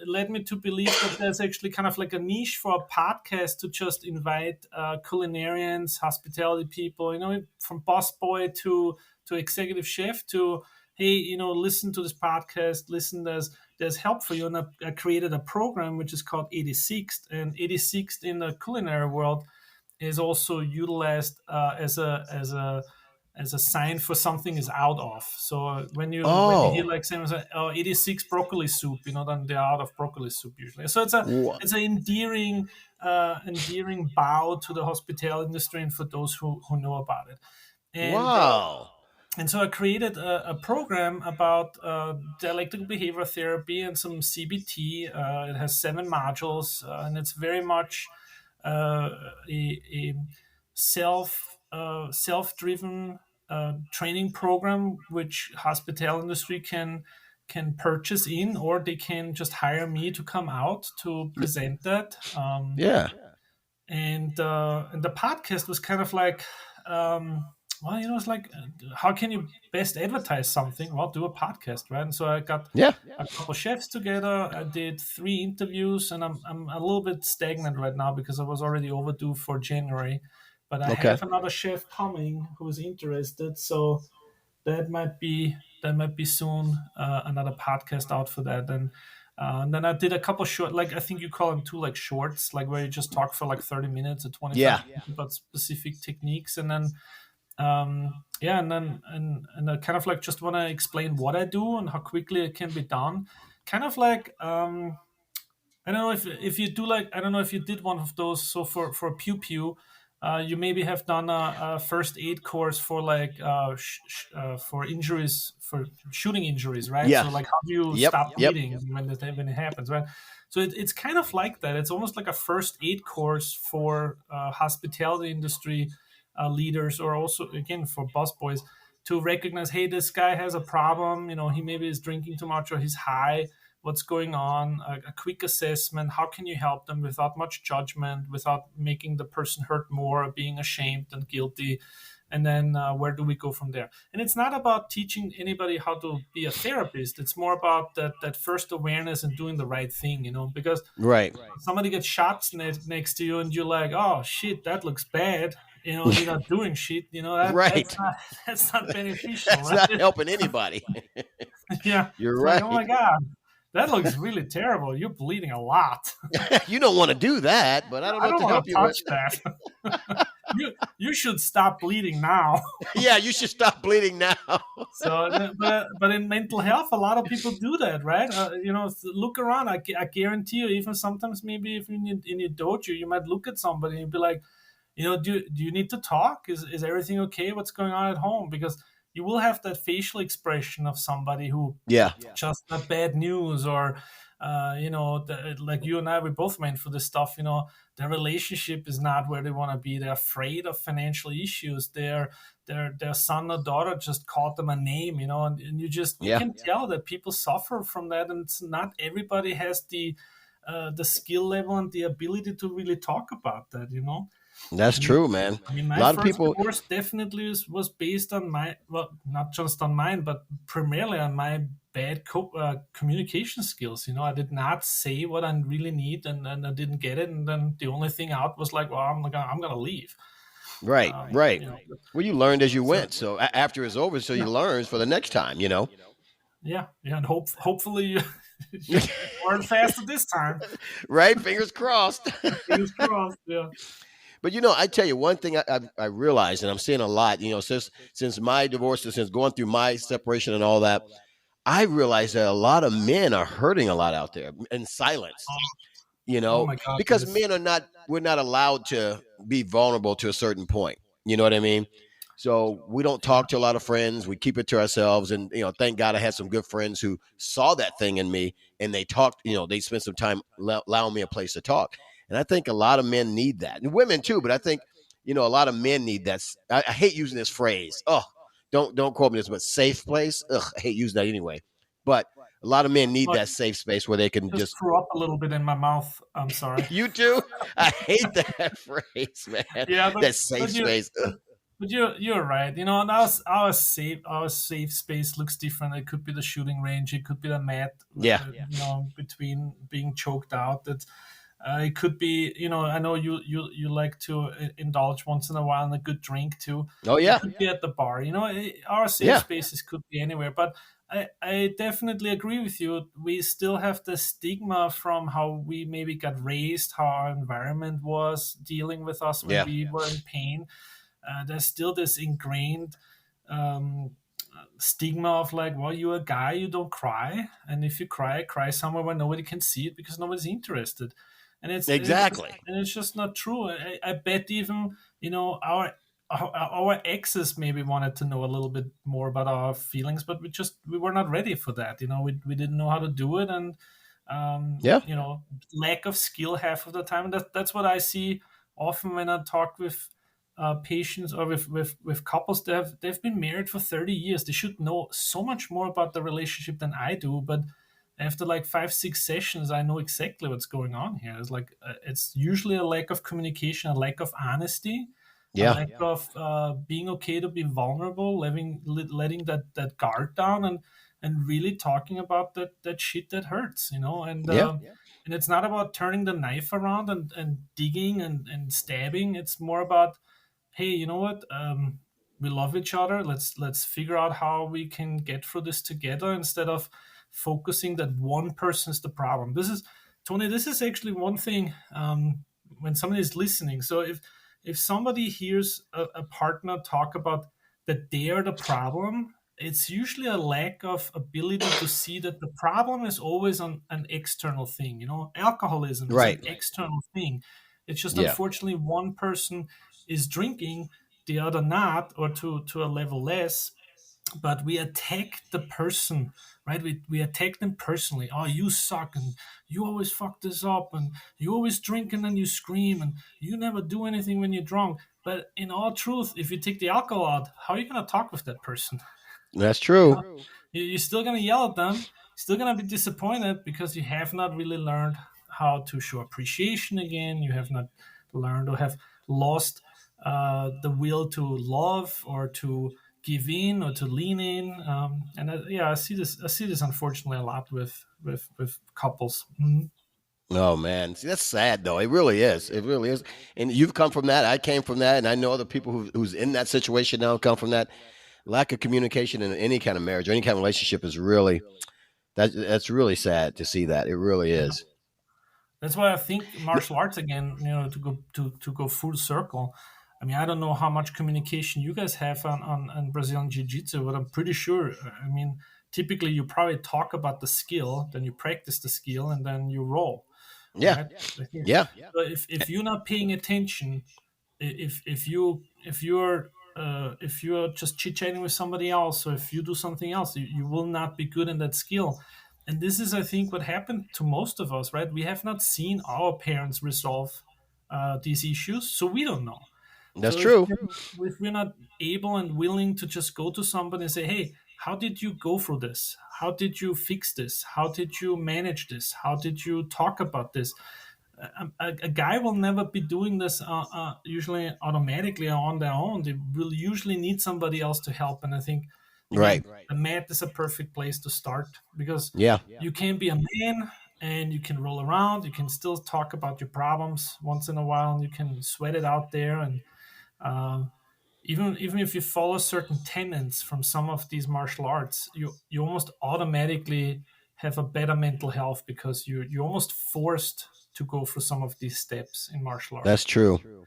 led me to believe that there's actually kind of like a niche for a podcast to just invite culinarians, hospitality people, from boss boy to executive chef to, hey, listen to this podcast. Listen, there's help for you. And I created a program which is called 86th, and 86th in the culinary world is also utilized as a sign for something is out of. So when you hear Oh, like someone say, "Oh, 86 broccoli soup," then they're out of broccoli soup usually. So it's a wha- it's an endearing bow to the hospitality industry and for those who know about it. And wow. so I created a program about dialectical behavior therapy and some CBT. It has 7 modules, and it's very much uh, a self-driven training program, which hospital industry can purchase in, or they can just hire me to come out to present that. Yeah. And the podcast was kind of like, well, it's like, how can you best advertise something? Well, do a podcast, right? And so I got Yeah. a couple chefs together. I did 3 interviews, and I'm a little bit stagnant right now because I was already overdue for January. But I Okay. have another chef coming who's interested, so that might be soon, another podcast out for that. And then I did a couple short, like I think you call them too, like shorts, like where you just talk for like 30 minutes or 25 Yeah. minutes about specific techniques. And then yeah, and I kind of like just want to explain what I do and how quickly it can be done. Kind of like, I don't know if you do, like, I don't know if you did one of those. So for Pew Pew, you maybe have done a first aid course for like for injuries, for shooting injuries, right? Yeah. So like, how do you Yep. stop Yep. bleeding when it happens, right? So it's kind of like that. It's almost like a first aid course for hospitality industry leaders, or also again for boss boys, to recognize, hey, this guy has a problem. He maybe is drinking too much or he's high. What's going on? A quick assessment. How can you help them without much judgment, without making the person hurt more, or being ashamed and guilty? And then where do we go from there? And it's not about teaching anybody how to be a therapist. It's more about that first awareness and doing the right thing, because Right. somebody gets shot next to you and you're like, oh shit, that looks bad, and you're not doing shit, that's Right. not that's not beneficial, That's not right? helping anybody. Yeah, You're it's like, oh right. my god, that looks really terrible, you're bleeding a lot. You don't want to do that, but I don't know I what don't to want help to you with. touch that. You should stop bleeding now. Yeah, you should stop bleeding now. So, but in mental health, a lot of people do that, right? Look around. I guarantee you, even sometimes maybe if in your dojo, you might look at somebody and be like, do you need to talk? Is everything okay? What's going on at home? Because you will have that facial expression of somebody who Yeah. just got bad news, or like you and I, we both went for this stuff. Their relationship is not where they want to be. They're afraid of financial issues. Their son or daughter just called them a name, and you Yeah. can tell that people suffer from that, and it's not everybody has the skill level and the ability to really talk about that. That's I mean, true, man. I mean, A my lot of first people. divorce definitely was based on well, not just on mine, but primarily on my bad communication skills. I did not say what I really need, and I didn't get it, and then the only thing out was like, well, I'm gonna leave. Right. Um, Right. you know, Well, you learned as you so went. So after it's over, so yeah, you learn for the next time. yeah, and hopefully you learn faster this time. Right? Fingers crossed. Fingers crossed. Yeah. But I tell you one thing I realized, and I'm seeing a lot. Since my divorce, and since going through my separation and all that, I realized that a lot of men are hurting a lot out there in silence. Oh my God. Because Yes. men we're not allowed to be vulnerable to a certain point. You know what I mean? So we don't talk to a lot of friends. We keep it to ourselves. And, thank God I had some good friends who saw that thing in me and they talked, they spent some time allowing me a place to talk. And I think a lot of men need that, and women too. But I think, a lot of men need that. I hate using this phrase. Oh, don't quote me this, but safe place. Ugh, I hate using that anyway. But A lot of men need Well, that safe space where they can just just. threw up a little bit in my mouth. I'm sorry. You too. I hate that phrase, man. Yeah, That safe space. Ugh. but you're right. You know, and our safe space looks different. It could be the shooting range. It could be the mat. Yeah. You know, between being choked out. That it could be. You know, I know you like to indulge once in a while in a good drink too. Oh It yeah. could be at the bar. You know, our safe Yeah. spaces could be anywhere. But I definitely agree with you. We still have the stigma from how we maybe got raised, how our environment was dealing with us when Yeah. we were in pain. There's still this ingrained um, stigma of like, well, you're a guy, you don't cry, and if you cry, cry somewhere where nobody can see it because nobody's interested, and Exactly. it's just not true. I bet even our exes maybe wanted to know a little bit more about our feelings, but we were not ready for that. You know, we didn't know how to do it, and Yeah. you know, lack of skill half of the time. That's what I see often when I talk with patients or with couples. They've been married for 30 years. They should know so much more about the relationship than I do, but after like 5 6 sessions, I know exactly what's going on here. It's like it's usually a lack of communication, a lack of honesty, a Yeah. lack of being okay to be vulnerable, letting that guard down, and really talking about that shit that hurts, you know. Yeah. And it's not about turning the knife around and digging and stabbing. It's more about, hey, you know what? We love each other. Let's figure out how we can get through this together instead of focusing that one person's the problem. This is Tony. This is actually one thing. When somebody is listening, so if somebody hears a partner talk about that they are the problem, it's usually a lack of ability to see that the problem is always on an external thing. You know, alcoholism is an Right. external thing. It's just Yeah. unfortunately one person is drinking, the other not, or to a level less. But we attack the person, right? We attack them personally. Oh, you suck, and you always fuck this up, and you always drink and then you scream, and you never do anything when you're drunk. But in all truth, if you take the alcohol out, how are you going to talk with that person? That's You true. know, you're still going to yell at them, still going to be disappointed because you have not really learned how to show appreciation again. You have not learned or have lost the will to love or to give in or to lean in. And yeah, I see this unfortunately a lot with couples. Mhm. Oh man, see that's sad though. It really is. It really is. And you've come from that. I came from that, and I know other people who's in that situation now come from that. Lack of communication in any kind of marriage or any kind of relationship is really that's really sad to see that. It really Yeah. is. That's why I think martial arts again, you know, to go full circle. I mean, I don't know how much communication you guys have on Brazilian Jiu Jitsu, but I'm pretty sure. I mean, typically you probably talk about the skill, then you practice the skill, and then you roll, Yeah. right? I think- Yeah. So if you're not paying attention, if you're just chit chatting with somebody else, or if you do something else, you will not be good in that skill. And this is, I think, what happened to most of us, right? We have not seen our parents resolve these issues, so we don't know. That's So true. if we're not able and willing to just go to somebody and say, hey, how did you go through this? How did you fix this? How did you manage this? How did you talk about this? A guy will never be doing this usually automatically or on their own. They will usually need somebody else to help. And I think, Right. again, the mat is a perfect place to start because Yeah. you can be a man and you can roll around. You can still talk about your problems once in a while, and you can sweat it out there. And um, even if you follow certain tenets from some of these martial arts, you almost automatically have a better mental health because you're almost forced to go through some of these steps in martial That's arts. true.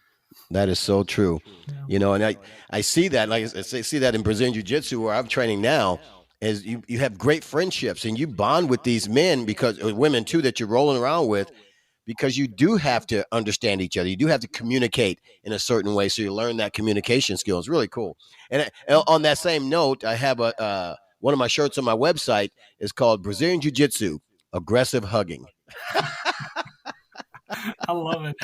That is so true. Yeah. And I see that, like I say, see that in Brazilian Jiu Jitsu where I'm training now, is you have great friendships and you bond with these men because women too that you're rolling around with because you do have to understand each other. You do have to communicate in a certain way, so you learn that communication skill. It's really cool. And on that same note, I have a one of my shirts on my website is called Brazilian Jiu Jitsu Aggressive Hugging. I love it.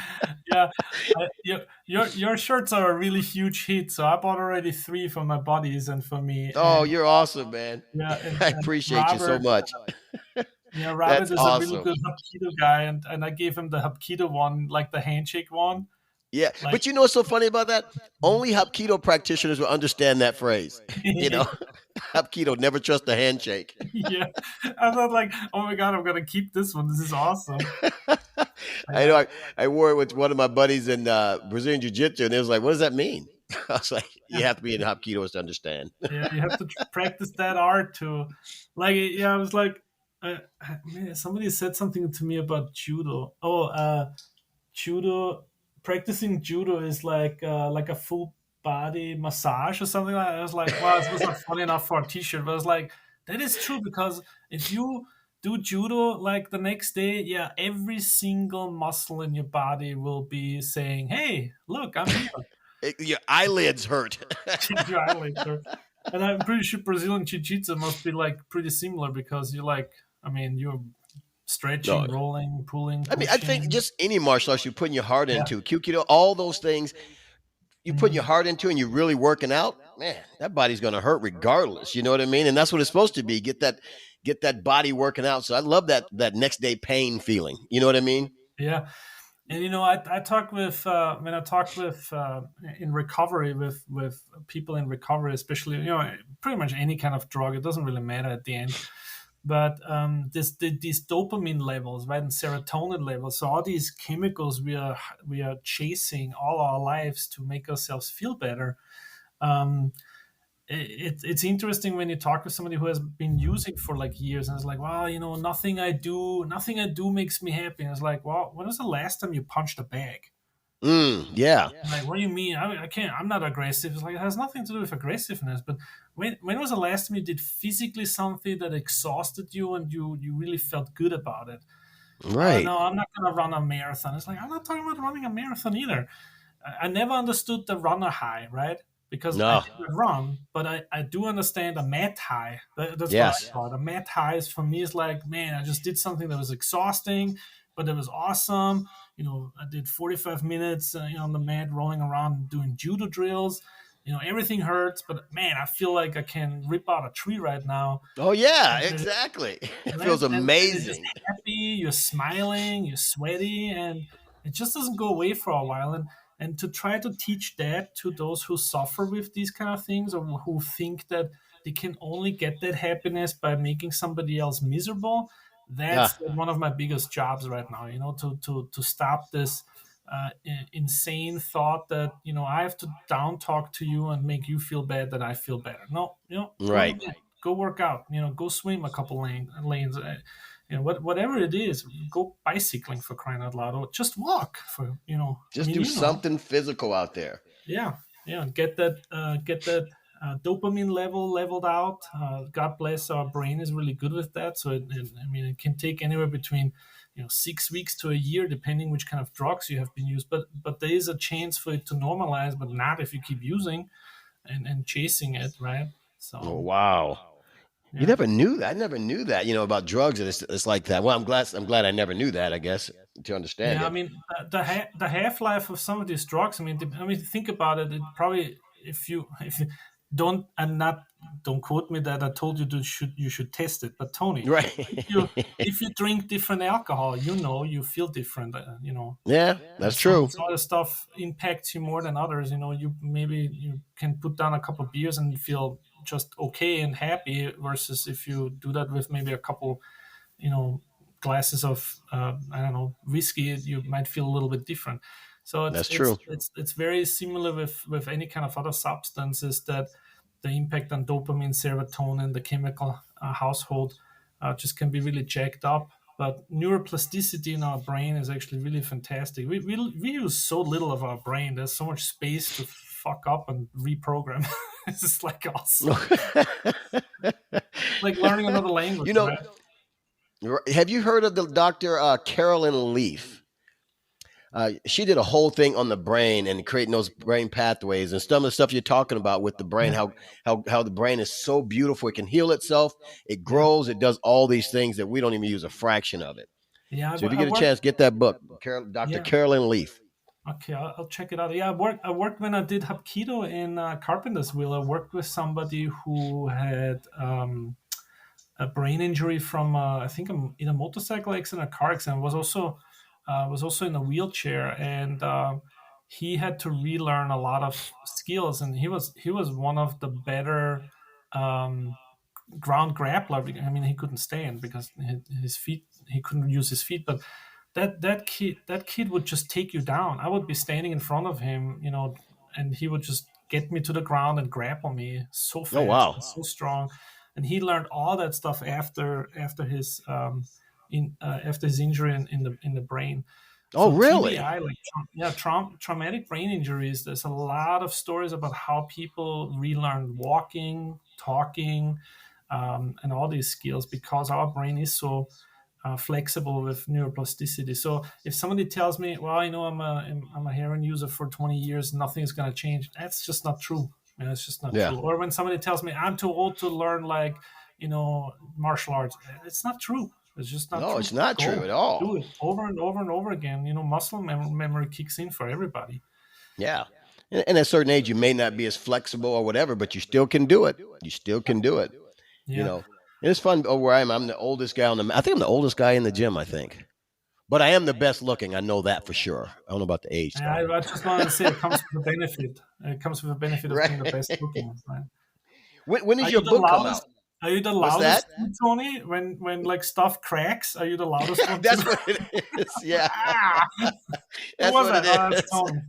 Yeah, your shirts are a really huge hit. So I bought already three for my buddies and for me. Oh, And you're awesome, man. yeah, I and appreciate you so Robert, much. Robert That's is a really awesome. good Hapkido guy, and I gave him the Hapkido one, like the handshake one. Yeah, Like, but you know what's so funny about that? Only Hapkido practitioners will understand that phrase. You know, Hapkido, never trust a handshake. yeah, I thought like, oh my god, I'm gonna keep this one. This is awesome. I know Yeah, I wore it with one of my buddies in Brazilian Jiu Jitsu, and it was like, what does that mean? I was like, you yeah, have to be in Hapkido to understand. yeah. You have to practice that art to, like, yeah. I was like, man, somebody said something to me about judo. Oh, judo, practicing judo is like a full body massage or something like that. I was like, wow, this was not funny enough for a t-shirt, but I was like, that is true, because if you do judo like the next day, yeah, every single muscle in your body will be saying, hey, look, I'm here. Your eyelids hurt. Your eyelids are, and I'm pretty sure Brazilian jiu-jitsu must be like pretty similar, because you're like, I mean, you're No, stretching, rolling, pulling, I mean, I think pushing. just any martial arts you're putting your heart Yeah. into, Kyukido, all those things you put your Mhm. heart into and you're really working out, man, that body's going to hurt regardless. You know what I mean? And that's what it's supposed to be. Get that body working out. So I love that next day pain feeling. You know what I mean? Yeah. And I talk with when I talk with in recovery with people in recovery, especially pretty much any kind of drug. It doesn't really matter at the end. But these dopamine levels, right, and serotonin levels, so all these chemicals we are chasing all our lives to make ourselves feel better. Um, it's interesting when you talk to somebody who has been using for like years, and it's like, well, nothing I do makes me happy. And it's like, well, when was the last time you punched a bag? Yeah. Like, what do you mean? I can't. I'm not aggressive. It's like, it has nothing to do with aggressiveness. But when was the last time you did physically something that exhausted you and you really felt good about it? Right. No, I'm not gonna run a marathon. It's like, I'm not talking about running a marathon either. I never understood the runner high, right? Because I No. didn't run, but I do understand a mat high. That's what I Yes. call it. A mat high is for me is like, man, I just did something that was exhausting, but it was awesome. I did 45 minutes on the mat, rolling around, doing judo drills. Everything hurts, but man, I feel like I can rip out a tree right now. Oh yeah, exactly. It Right? feels And you're just amazing. happy, you're smiling, you're sweaty, and it just doesn't go away for a while. And to try to teach that to those who suffer with these kind of things, or who think that they can only get that happiness by making somebody else miserable, Yeah. that's one of my biggest jobs right now. To stop this insane thought that I have to down talk to you and make you feel bad that I feel better. No, go to Right. bed, go work out, go swim a couple lanes, whatever it is, go bicycling, for crying out loud, or just walk for I Just mean, do something physical out there. yeah, yeah, get that dopamine level leveled out. God bless, our brain is really good with that. So I mean, it can take anywhere between 6 weeks to a year, depending which kind of drugs you have been used. But there is a chance for it to normalize, but not if you keep using and chasing it, right? Oh So wow. You yeah. never knew that. I never knew that, about drugs and it's like that. Well, I'm glad I never knew that, I guess, to understand Yeah, I it. mean, the half life of some of these drugs. I mean, think about it. It probably, if you don't, and not, don't quote me that I told you you should test it. But Tony, if you Right. if you drink different alcohol, you feel different. Yeah, that's Some true. other stuff impacts you more than others. You can put down a couple of beers and you feel just okay and happy, versus if you do that with maybe a couple you know glasses of I don't know, whiskey, you might feel a little bit different. So it's That's it's true. it's it's very similar with any kind of other substances, that the impact on dopamine, serotonin, the chemical household just can be really jacked up. But neuroplasticity in our brain is actually really fantastic. We use so little of our brain. There's so much space to fuck up and reprogram. It's just like awesome, like learning another language, you know, right? have you heard of the Dr. Carolyn Leaf? She did a whole thing on the brain and creating those brain pathways and some of the stuff you're talking about with the brain, Yeah, how the brain is so beautiful. It can heal itself. It yeah. grows. It does all these things that we don't even use a fraction of it. Yeah, So if you I get a worked. chance, get that book, Dr. Yeah. Carolyn Leaf. Okay, I'll check it out. Yeah, I worked when I did Hapkido in Carpentersville. I worked with somebody who had a brain injury from I think in a motorcycle accident, a car accident. Was also in a wheelchair, and he had to relearn a lot of skills. And he was one of the better um, ground grappler. I mean, he couldn't stand because his feet, he couldn't use his feet. But that kid would just take you down. I would be standing in front of him, and he would just get me to the ground and grapple me so Oh, fast wow. and so strong. And he learned all that stuff after his injury in the brain. Oh, So really? TBI, like yeah, traumatic brain injuries. There's a lot of stories about how people relearn walking, talking, and all these skills because our brain is so flexible with neuroplasticity. So if somebody tells me, well, I'm a heroin user for 20 years, nothing is going to change, that's just not true. It's just not Yeah. true. Or when somebody tells me I'm too old to learn, like, martial arts, it's not true. It's just not No, true. it's not true Go at all. do it over and over and over again. Muscle memory kicks in for everybody. Yeah. And at a certain age, you may not be as flexible or whatever, but you still can do it. You still can do it. You Yeah. know, and it's fun. Oh, where I am, I'm the oldest guy on the. I think I'm the oldest guy in the gym. I think, but I am the best looking. I know that for sure. I don't know about the age And though. I just wanted to say it comes with a benefit. It comes with a benefit of being the Right. best looking, right? When Are does you your the book come loudest? out? Are you the What's loudest that? too, Tony? When like stuff cracks, are you the loudest one too? That's what it is. Yeah, Ah, who that's was what that? Oh, it that's is. Tony.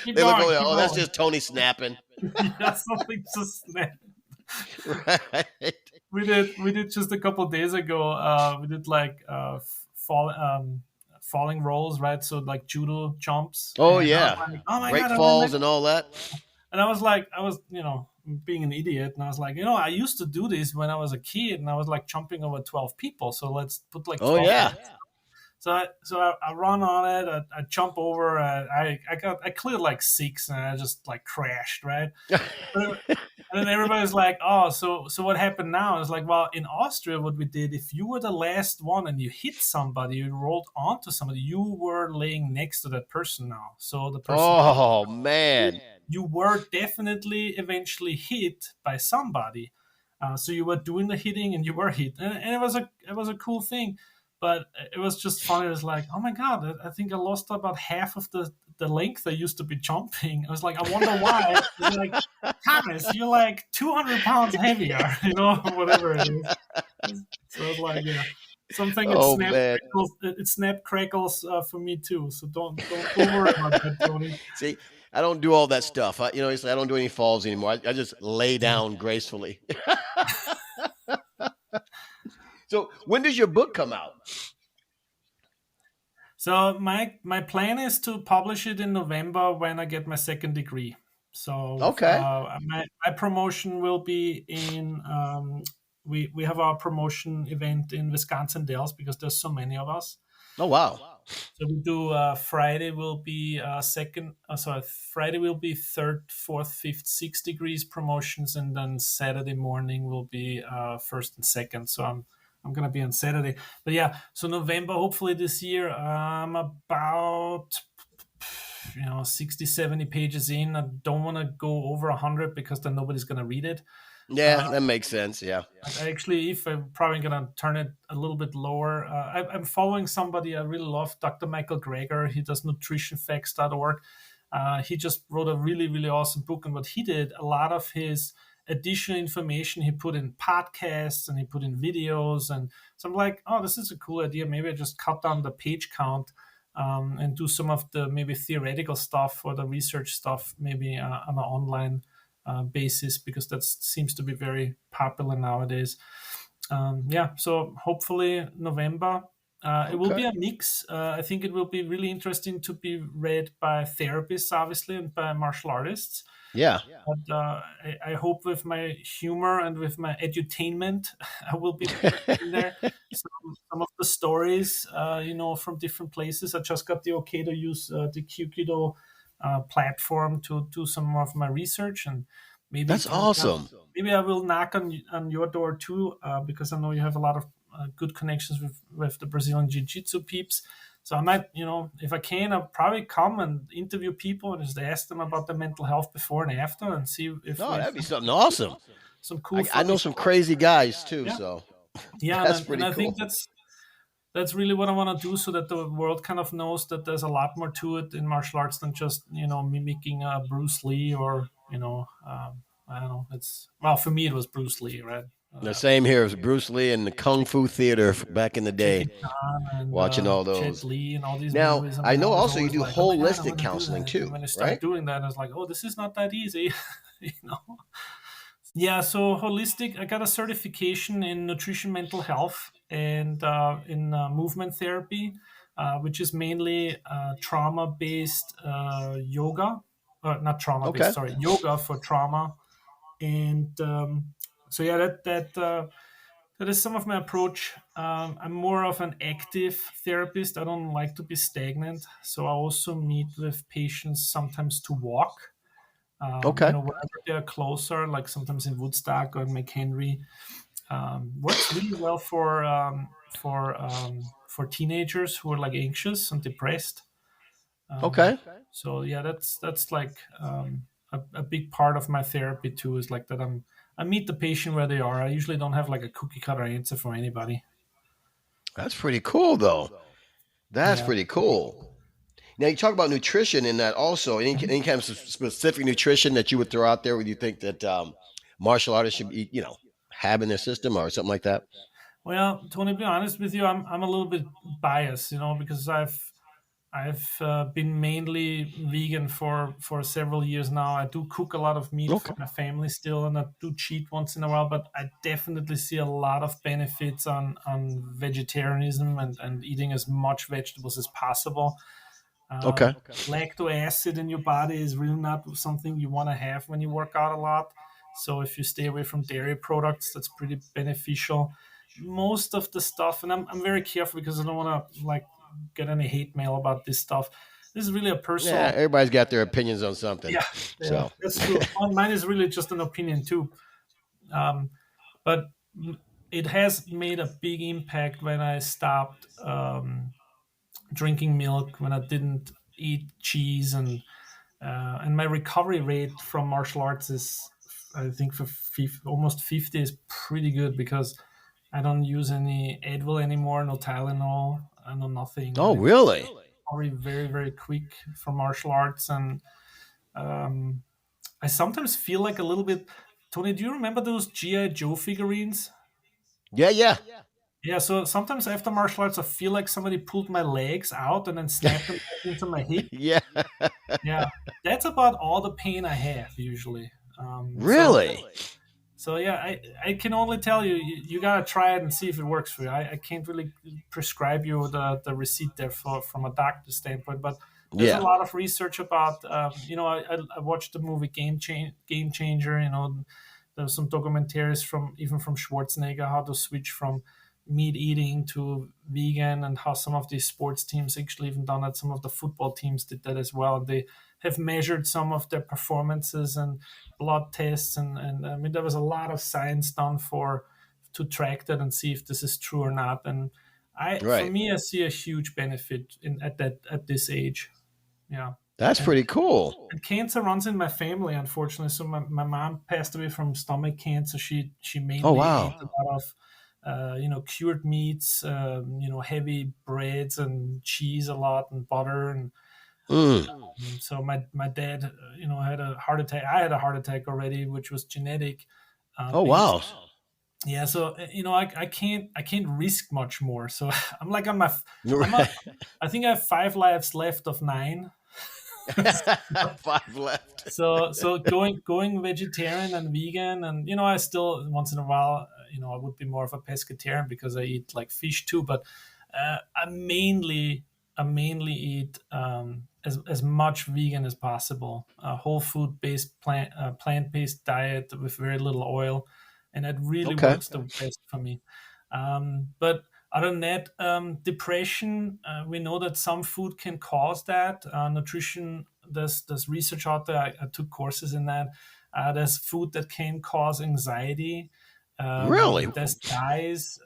Keep They look going, over there. keep Oh, that's going. just Tony snapping. Yeah, something just snapped. Right. We did just a couple of days ago. We did like falling rolls, right? So like judo jumps, Oh and I was yeah. like, oh my Great god, I learned that. falls and all that. And I was like, being an idiot, and I was like, I used to do this when I was a kid, and I was like jumping over 12 people. So let's put like Oh 12 of yeah. us. So I run on it. I jump over. I cleared like six, and I just like crashed, right. And then everybody's like, "Oh, so what happened now?" It's like, well, in Austria, what we did, if you were the last one and you hit somebody, you rolled onto somebody, you were laying next to that person now. So the person Oh man. you were definitely eventually hit by somebody. So you were doing the hitting and you were hit, and it was a cool thing. But it was just funny. It was like, oh my god, I think I lost about half of the length I used to be jumping. I was like, I wonder why. They're like, Thomas, you're like 200 pounds heavier, whatever it is. So I was like, yeah, something Oh man. it snap crackles for me too. So don't worry about that, Tony. See, I don't do all that stuff. I don't do any falls anymore. I just lay down gracefully. So when does your book come out? So my plan is to publish it in November when I get my second degree. So Okay. my promotion will be in we have our promotion event in Wisconsin Dells because there's so many of us. Oh wow. So we do Friday will be second. Sorry, Friday will be third, fourth, fifth, sixth degrees promotions, and then Saturday morning will be first and second. So I'm gonna be on Saturday. But yeah, so November, hopefully this year, I'm about 60, 70 pages in. I don't want to go over 100 because then nobody's gonna read it. Uh, Yeah, that makes sense. Yeah. Actually, if I'm probably gonna turn it a little bit lower, I'm following somebody I really love, Dr. Michael Greger. He does nutritionfacts.org. He just wrote a really, really awesome book. And what he did, a lot of his additional information he put in podcasts and he put in videos. And so I'm like, oh, this is a cool idea. Maybe I just cut down the page count and do some of the maybe theoretical stuff or the research stuff, maybe on an online basis, because that seems to be very popular nowadays. Yeah, so hopefully November. It will be Okay. a mix. I think it will be really interesting to be read by therapists, obviously, and by martial artists. Yeah. But I hope with my humor and with my edutainment, I will be in there. Some of the stories, from different places. I just got the okay to use the QQdo platform to do some of my research, and maybe That's can awesome. maybe I will knock on your door too, because I know you have a lot of good connections with the Brazilian Jiu-Jitsu peeps. So I might, if I can, I'll probably come and interview people and just ask them about their mental health before and after, and see if No, we that'd be have something awesome. some cool, I funny know some stories. crazy guys too, Yeah, so yeah, that's and pretty I think cool. that's really what I want to do, so that the world kind of knows that there's a lot more to it in martial arts than just mimicking Bruce Lee, or I don't know. It's, well, for me it was Bruce Lee, right? The Uh, same here as Bruce Lee and the Kung Jack, Fu Theater back in the day, Jackie Chan and watching all Jet those. Li and all these Now, movies. I I mean, I know was also you always do like, oh my god, I holistic want to do counseling that. And too, when I start right? doing that, I was like, oh, this is not that easy. you know. Yeah, so holistic. I got a certification in nutrition, mental health, and in movement therapy, which is mainly trauma-based yoga. Not trauma-based, Okay. sorry, yoga for trauma. And so yeah, that is some of my approach. I'm more of an active therapist. I don't like to be stagnant, so I also meet with patients sometimes to walk. Okay. Wherever they're closer, like sometimes in Woodstock or in McHenry, works really well for teenagers who are like anxious and depressed. Um, Okay. so yeah, that's like a big part of my therapy too. Is like that I meet the patient where they are. I usually don't have like a cookie cutter answer for anybody. That's pretty cool though. That's Yeah. pretty cool. Now you talk about nutrition in that also. Any kind of specific nutrition that you would throw out there where you think that martial artists should be, have in their system or something like that? Well, Tony, to be honest with you, I'm a little bit biased, because I've been mainly vegan for several years now. I do cook a lot of meat for Okay. my family still, and I do cheat once in a while. But I definitely see a lot of benefits on vegetarianism and eating as much vegetables as possible. Okay. Lactic acid in your body is really not something you want to have when you work out a lot. So if you stay away from dairy products, that's pretty beneficial. Most of the stuff, and I'm very careful because I don't want to like get any hate mail about this stuff. This is really a Yeah, personal. everybody's got their opinions on something. Yeah, yeah, So, that's true. Mine is really just an opinion too. Um, but it has made a big impact when I stopped drinking milk, when I didn't eat cheese, and my recovery rate from martial arts is, I think, for almost 50 is pretty good, because I don't use any Advil anymore, no Tylenol, I know nothing. oh, I really? recovery very, very quick from martial arts, and um, I sometimes feel like a little bit. Tony, do you remember those GI Joe figurines? Yeah, yeah. Yeah, so sometimes after martial arts, I feel like somebody pulled my legs out and then snapped them back into my hip. Yeah. Yeah, that's about all the pain I have usually. So Really? yeah, I can only tell you, you gotta try it and see if it works for you. I can't really prescribe you the receipt there from a doctor's standpoint, but there's a Yeah. lot of research about. I watched the movie Game Changer. There's some documentaries from Schwarzenegger, how to switch from meat eating to vegan, and how some of these sports teams, actually even done that, some of the football teams did that as well. They have measured some of their performances and blood tests, and I mean, there was a lot of science done for to track that and see if this is true or not. And for Right. me, I see a huge benefit in at this age. Yeah. That's and, pretty cool. and cancer runs in my family, unfortunately. So my mom passed away from stomach cancer. She Oh, mainly ate wow. a lot of cured meats, heavy breads and cheese a lot, and butter. And Mm. so my dad, had a heart attack. I had a heart attack already, which was genetic. Oh, Based. wow. Yeah, so I can't risk much more. So I'm like on my I'm a I think I have 5 lives left of 9. Five left. So going vegetarian and vegan, and I still once in a while, I would be more of a pescatarian because I eat like fish too, but I mainly eat as much vegan as possible, whole food based plant based diet with very little oil, and it really Okay. works the best for me. But other than that, depression, we know that some food can cause that. Nutrition, there's research out there. I took courses in that. There's food that can cause anxiety. Really? There's dyes,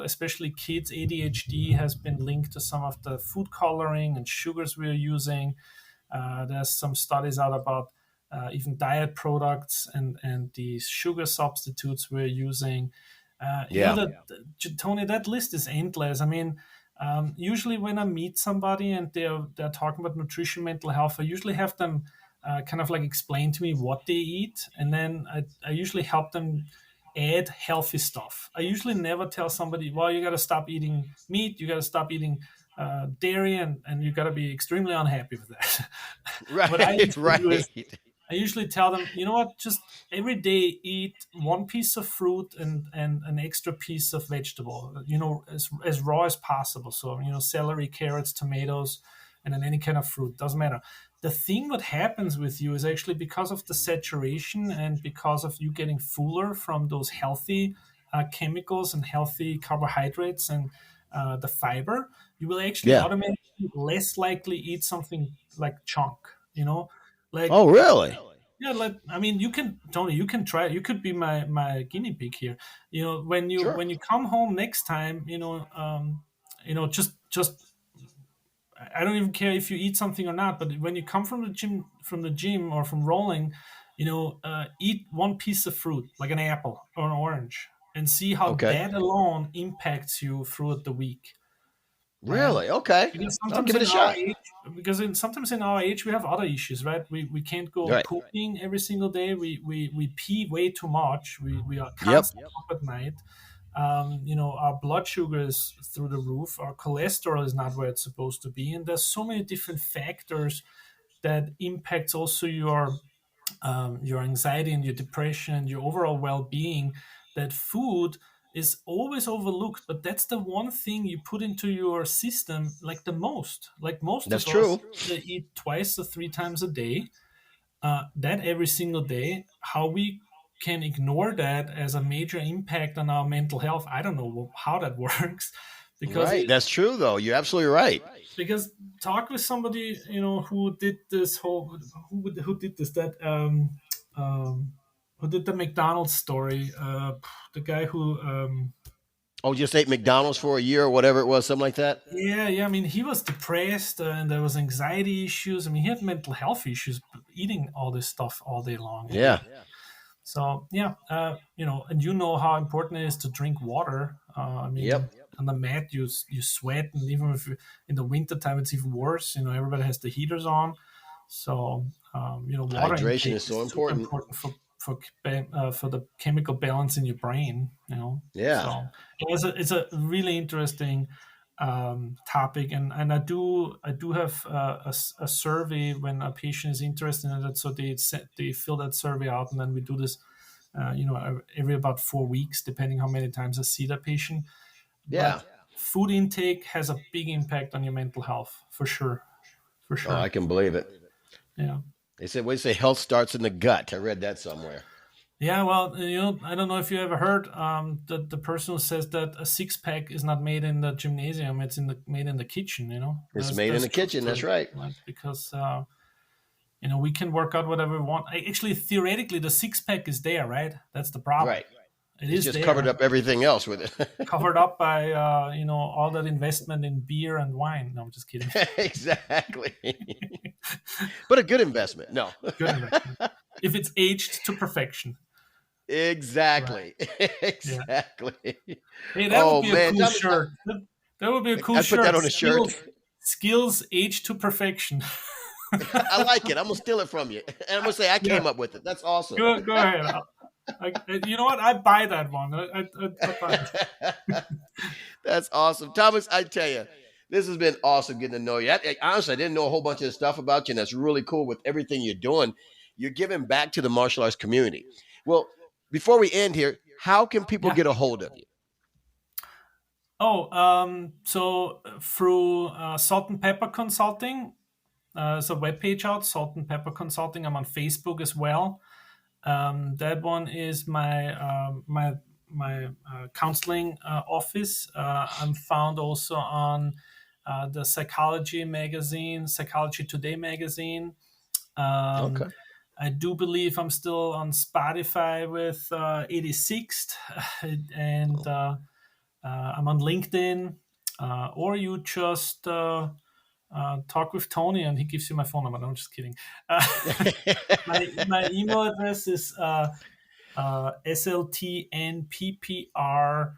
especially kids. ADHD has been linked to some of the food coloring and sugars we're using. There's some studies out about even diet products and the sugar substitutes we're using. Yeah. Tony, that list is endless. I mean, usually when I meet somebody and they're talking about nutrition, mental health, I usually have them kind of like explain to me what they eat, and then I usually help them add healthy stuff. I usually never tell somebody, well, you got to stop eating meat, you got to stop eating dairy, and you got to be extremely unhappy with that. What I Right. usually do is Right. I usually tell them, you know what, just every day eat one piece of fruit and an extra piece of vegetable, as raw as possible. So, celery, carrots, tomatoes, and then any kind of fruit, doesn't matter. The thing what happens with you is actually because of the saturation and because of you getting fuller from those healthy chemicals and healthy carbohydrates and the fiber, you will actually Yeah. automatically less likely eat something like junk, like Oh, really? yeah, like I mean, you can, Tony, you can try it. You could be my guinea pig here. When you Sure. when you come home next time, just I don't even care if you eat something or not. But when you come from the gym or from rolling, eat one piece of fruit, like an apple or an orange, and see how Okay. that alone impacts you throughout the week, right? Really? Okay. Because I'll sometimes give it a in our shot. age, sometimes in our age we have other issues, right? We can't go Right. pooping every single day. We pee way too much. We are Yep. constantly up at night. Our blood sugar is through the roof. Our cholesterol is not where it's supposed to be, and there's so many different factors that impacts also your anxiety and your depression and your overall well-being, that food is always overlooked, but that's the one thing you put into your system like the most. Like most That's of us true. eat twice or three times a day, that every single day. How we can ignore that as a major impact on our mental health, I don't know how that works, because Right. That's true, though. You're absolutely right. because talk with somebody who did this whole who did this that who did the McDonald's story, the guy who Oh, just ate McDonald's for a year or whatever it was, something like that. yeah, I mean, he was depressed, and there was anxiety issues. I mean, he had mental health issues eating all this stuff all day long every Yeah. day. So yeah, and how important it is to drink water. I mean, Yep. on the mat you sweat, and even if in the wintertime it's even worse. Everybody has the heaters on, so water Hydration intake is is so super important. important for the chemical balance in your brain. Yeah. So it's a really interesting topic, and I do have a survey when a patient is interested in it, so they fill that survey out, and then we do this every about 4 weeks, depending how many times I see that patient. Yeah. But food intake has a big impact on your mental health, for sure, for Oh, I sure. can believe it. Yeah. They say health starts in the gut. I read that somewhere. Yeah, well, I don't know if you ever heard the person who says that a six pack is not made in the gymnasium; it's made in the kitchen. It's There's made in there's the truth kitchen. to That's it, right. right? Because we can work out whatever we want. Actually, theoretically, the six pack is there, right? That's the problem. Right. It It's is just covered there, up everything else with it. covered up by all that investment in beer and wine. No, I'm just kidding. Exactly. But a good investment. No. Good investment if it's aged to perfection. Right. Exactly. Yeah. Exactly. Hey, that would Oh be a man, cool Thomas, shirt. That would be a cool I put that shirt. on a shirt. Skills aged to perfection. I like it. I'm gonna steal it from you, and I'm gonna say I Yeah. came up with it. That's awesome. Go ahead. You know what? I buy that one. I buy it. That's awesome, Thomas. I tell you, this has been awesome getting to know you. Honestly, I didn't know a whole bunch of stuff about you, and that's really cool with everything you're doing. You're giving back to the martial arts community. Well, before we end here, how can people Yeah. get a hold of you? Oh, so through Salt and Pepper Consulting, there's a webpage out, Salt and Pepper Consulting. I'm on Facebook as well. That one is my counseling office. I'm found also on the Psychology magazine, Psychology Today magazine. Um, Okay. I do believe I'm still on Spotify with 86th, and I'm on LinkedIn, or you just talk with Tony and he gives you my phone number. No, I'm just kidding. My email address is sltnppr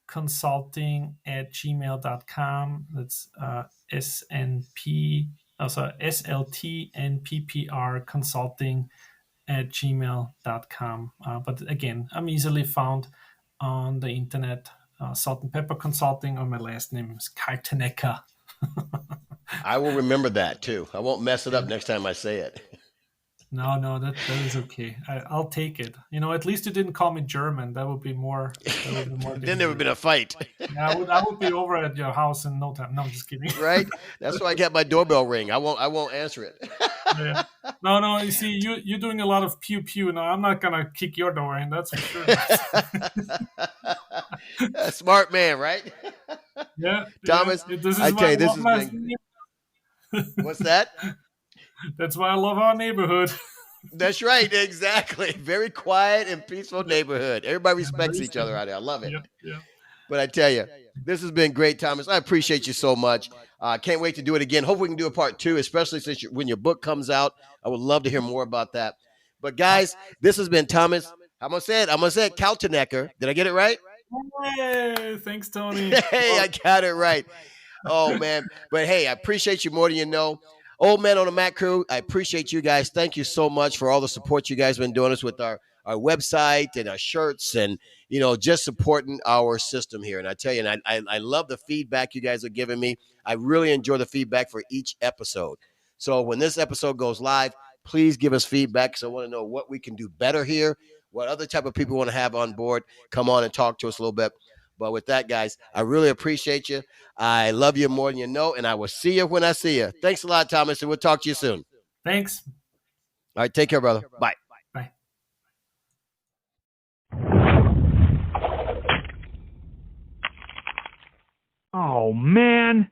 consulting at gmail.com. That's snp, also sltnppr consulting at gmail.com. But again, I'm easily found on the internet, Salt and Pepper Consulting, or my last name is Kaltenecker. I will remember that too. I won't mess it up Yeah. next time I say it. No, that is okay. I'll take it. At least you didn't call me German. That would be more. That would be more Then there would have dangerous. been a fight, Yeah, I would be over at your house in no time. No, I'm just kidding. right? That's why I got my doorbell ring. I won't answer it. Yeah. No. You see, you're doing a lot of pew pew. No, I'm not gonna kick your door in. That's for sure. A smart man, right? Yeah. Thomas, This I is tell why I you, this love has my. been. What's that? That's why I love our neighborhood. That's right, exactly. Very quiet and peaceful neighborhood. Everybody respects Very each other simple. out there. I love it. Yeah. But I tell you, this has been great, Thomas. I appreciate you so much. Can't wait to do it again. Hope we can do a part two, especially since when your book comes out. I would love to hear more about that. But guys, this has been Thomas. I'm gonna say it. Kaltenecker. Did I get it right? Hey, thanks, Tony. Hey, I got it right. Oh man. But hey, I appreciate you more than you know. Old Man on the Mat crew, I appreciate you guys. Thank you so much for all the support you guys have been doing us with our website and our shirts and just supporting our system here. And I tell you, and I love the feedback you guys are giving me. I really enjoy the feedback for each episode. So when this episode goes live, please give us feedback because I want to know what we can do better here, what other type of people want to have on board. Come on and talk to us a little bit. But with that, guys, I really appreciate you. I love you more than you know, and I will see you when I see you. Thanks a lot, Thomas, and we'll talk to you soon. Thanks. All right, take care, brother. Bye. Bye. Oh, man.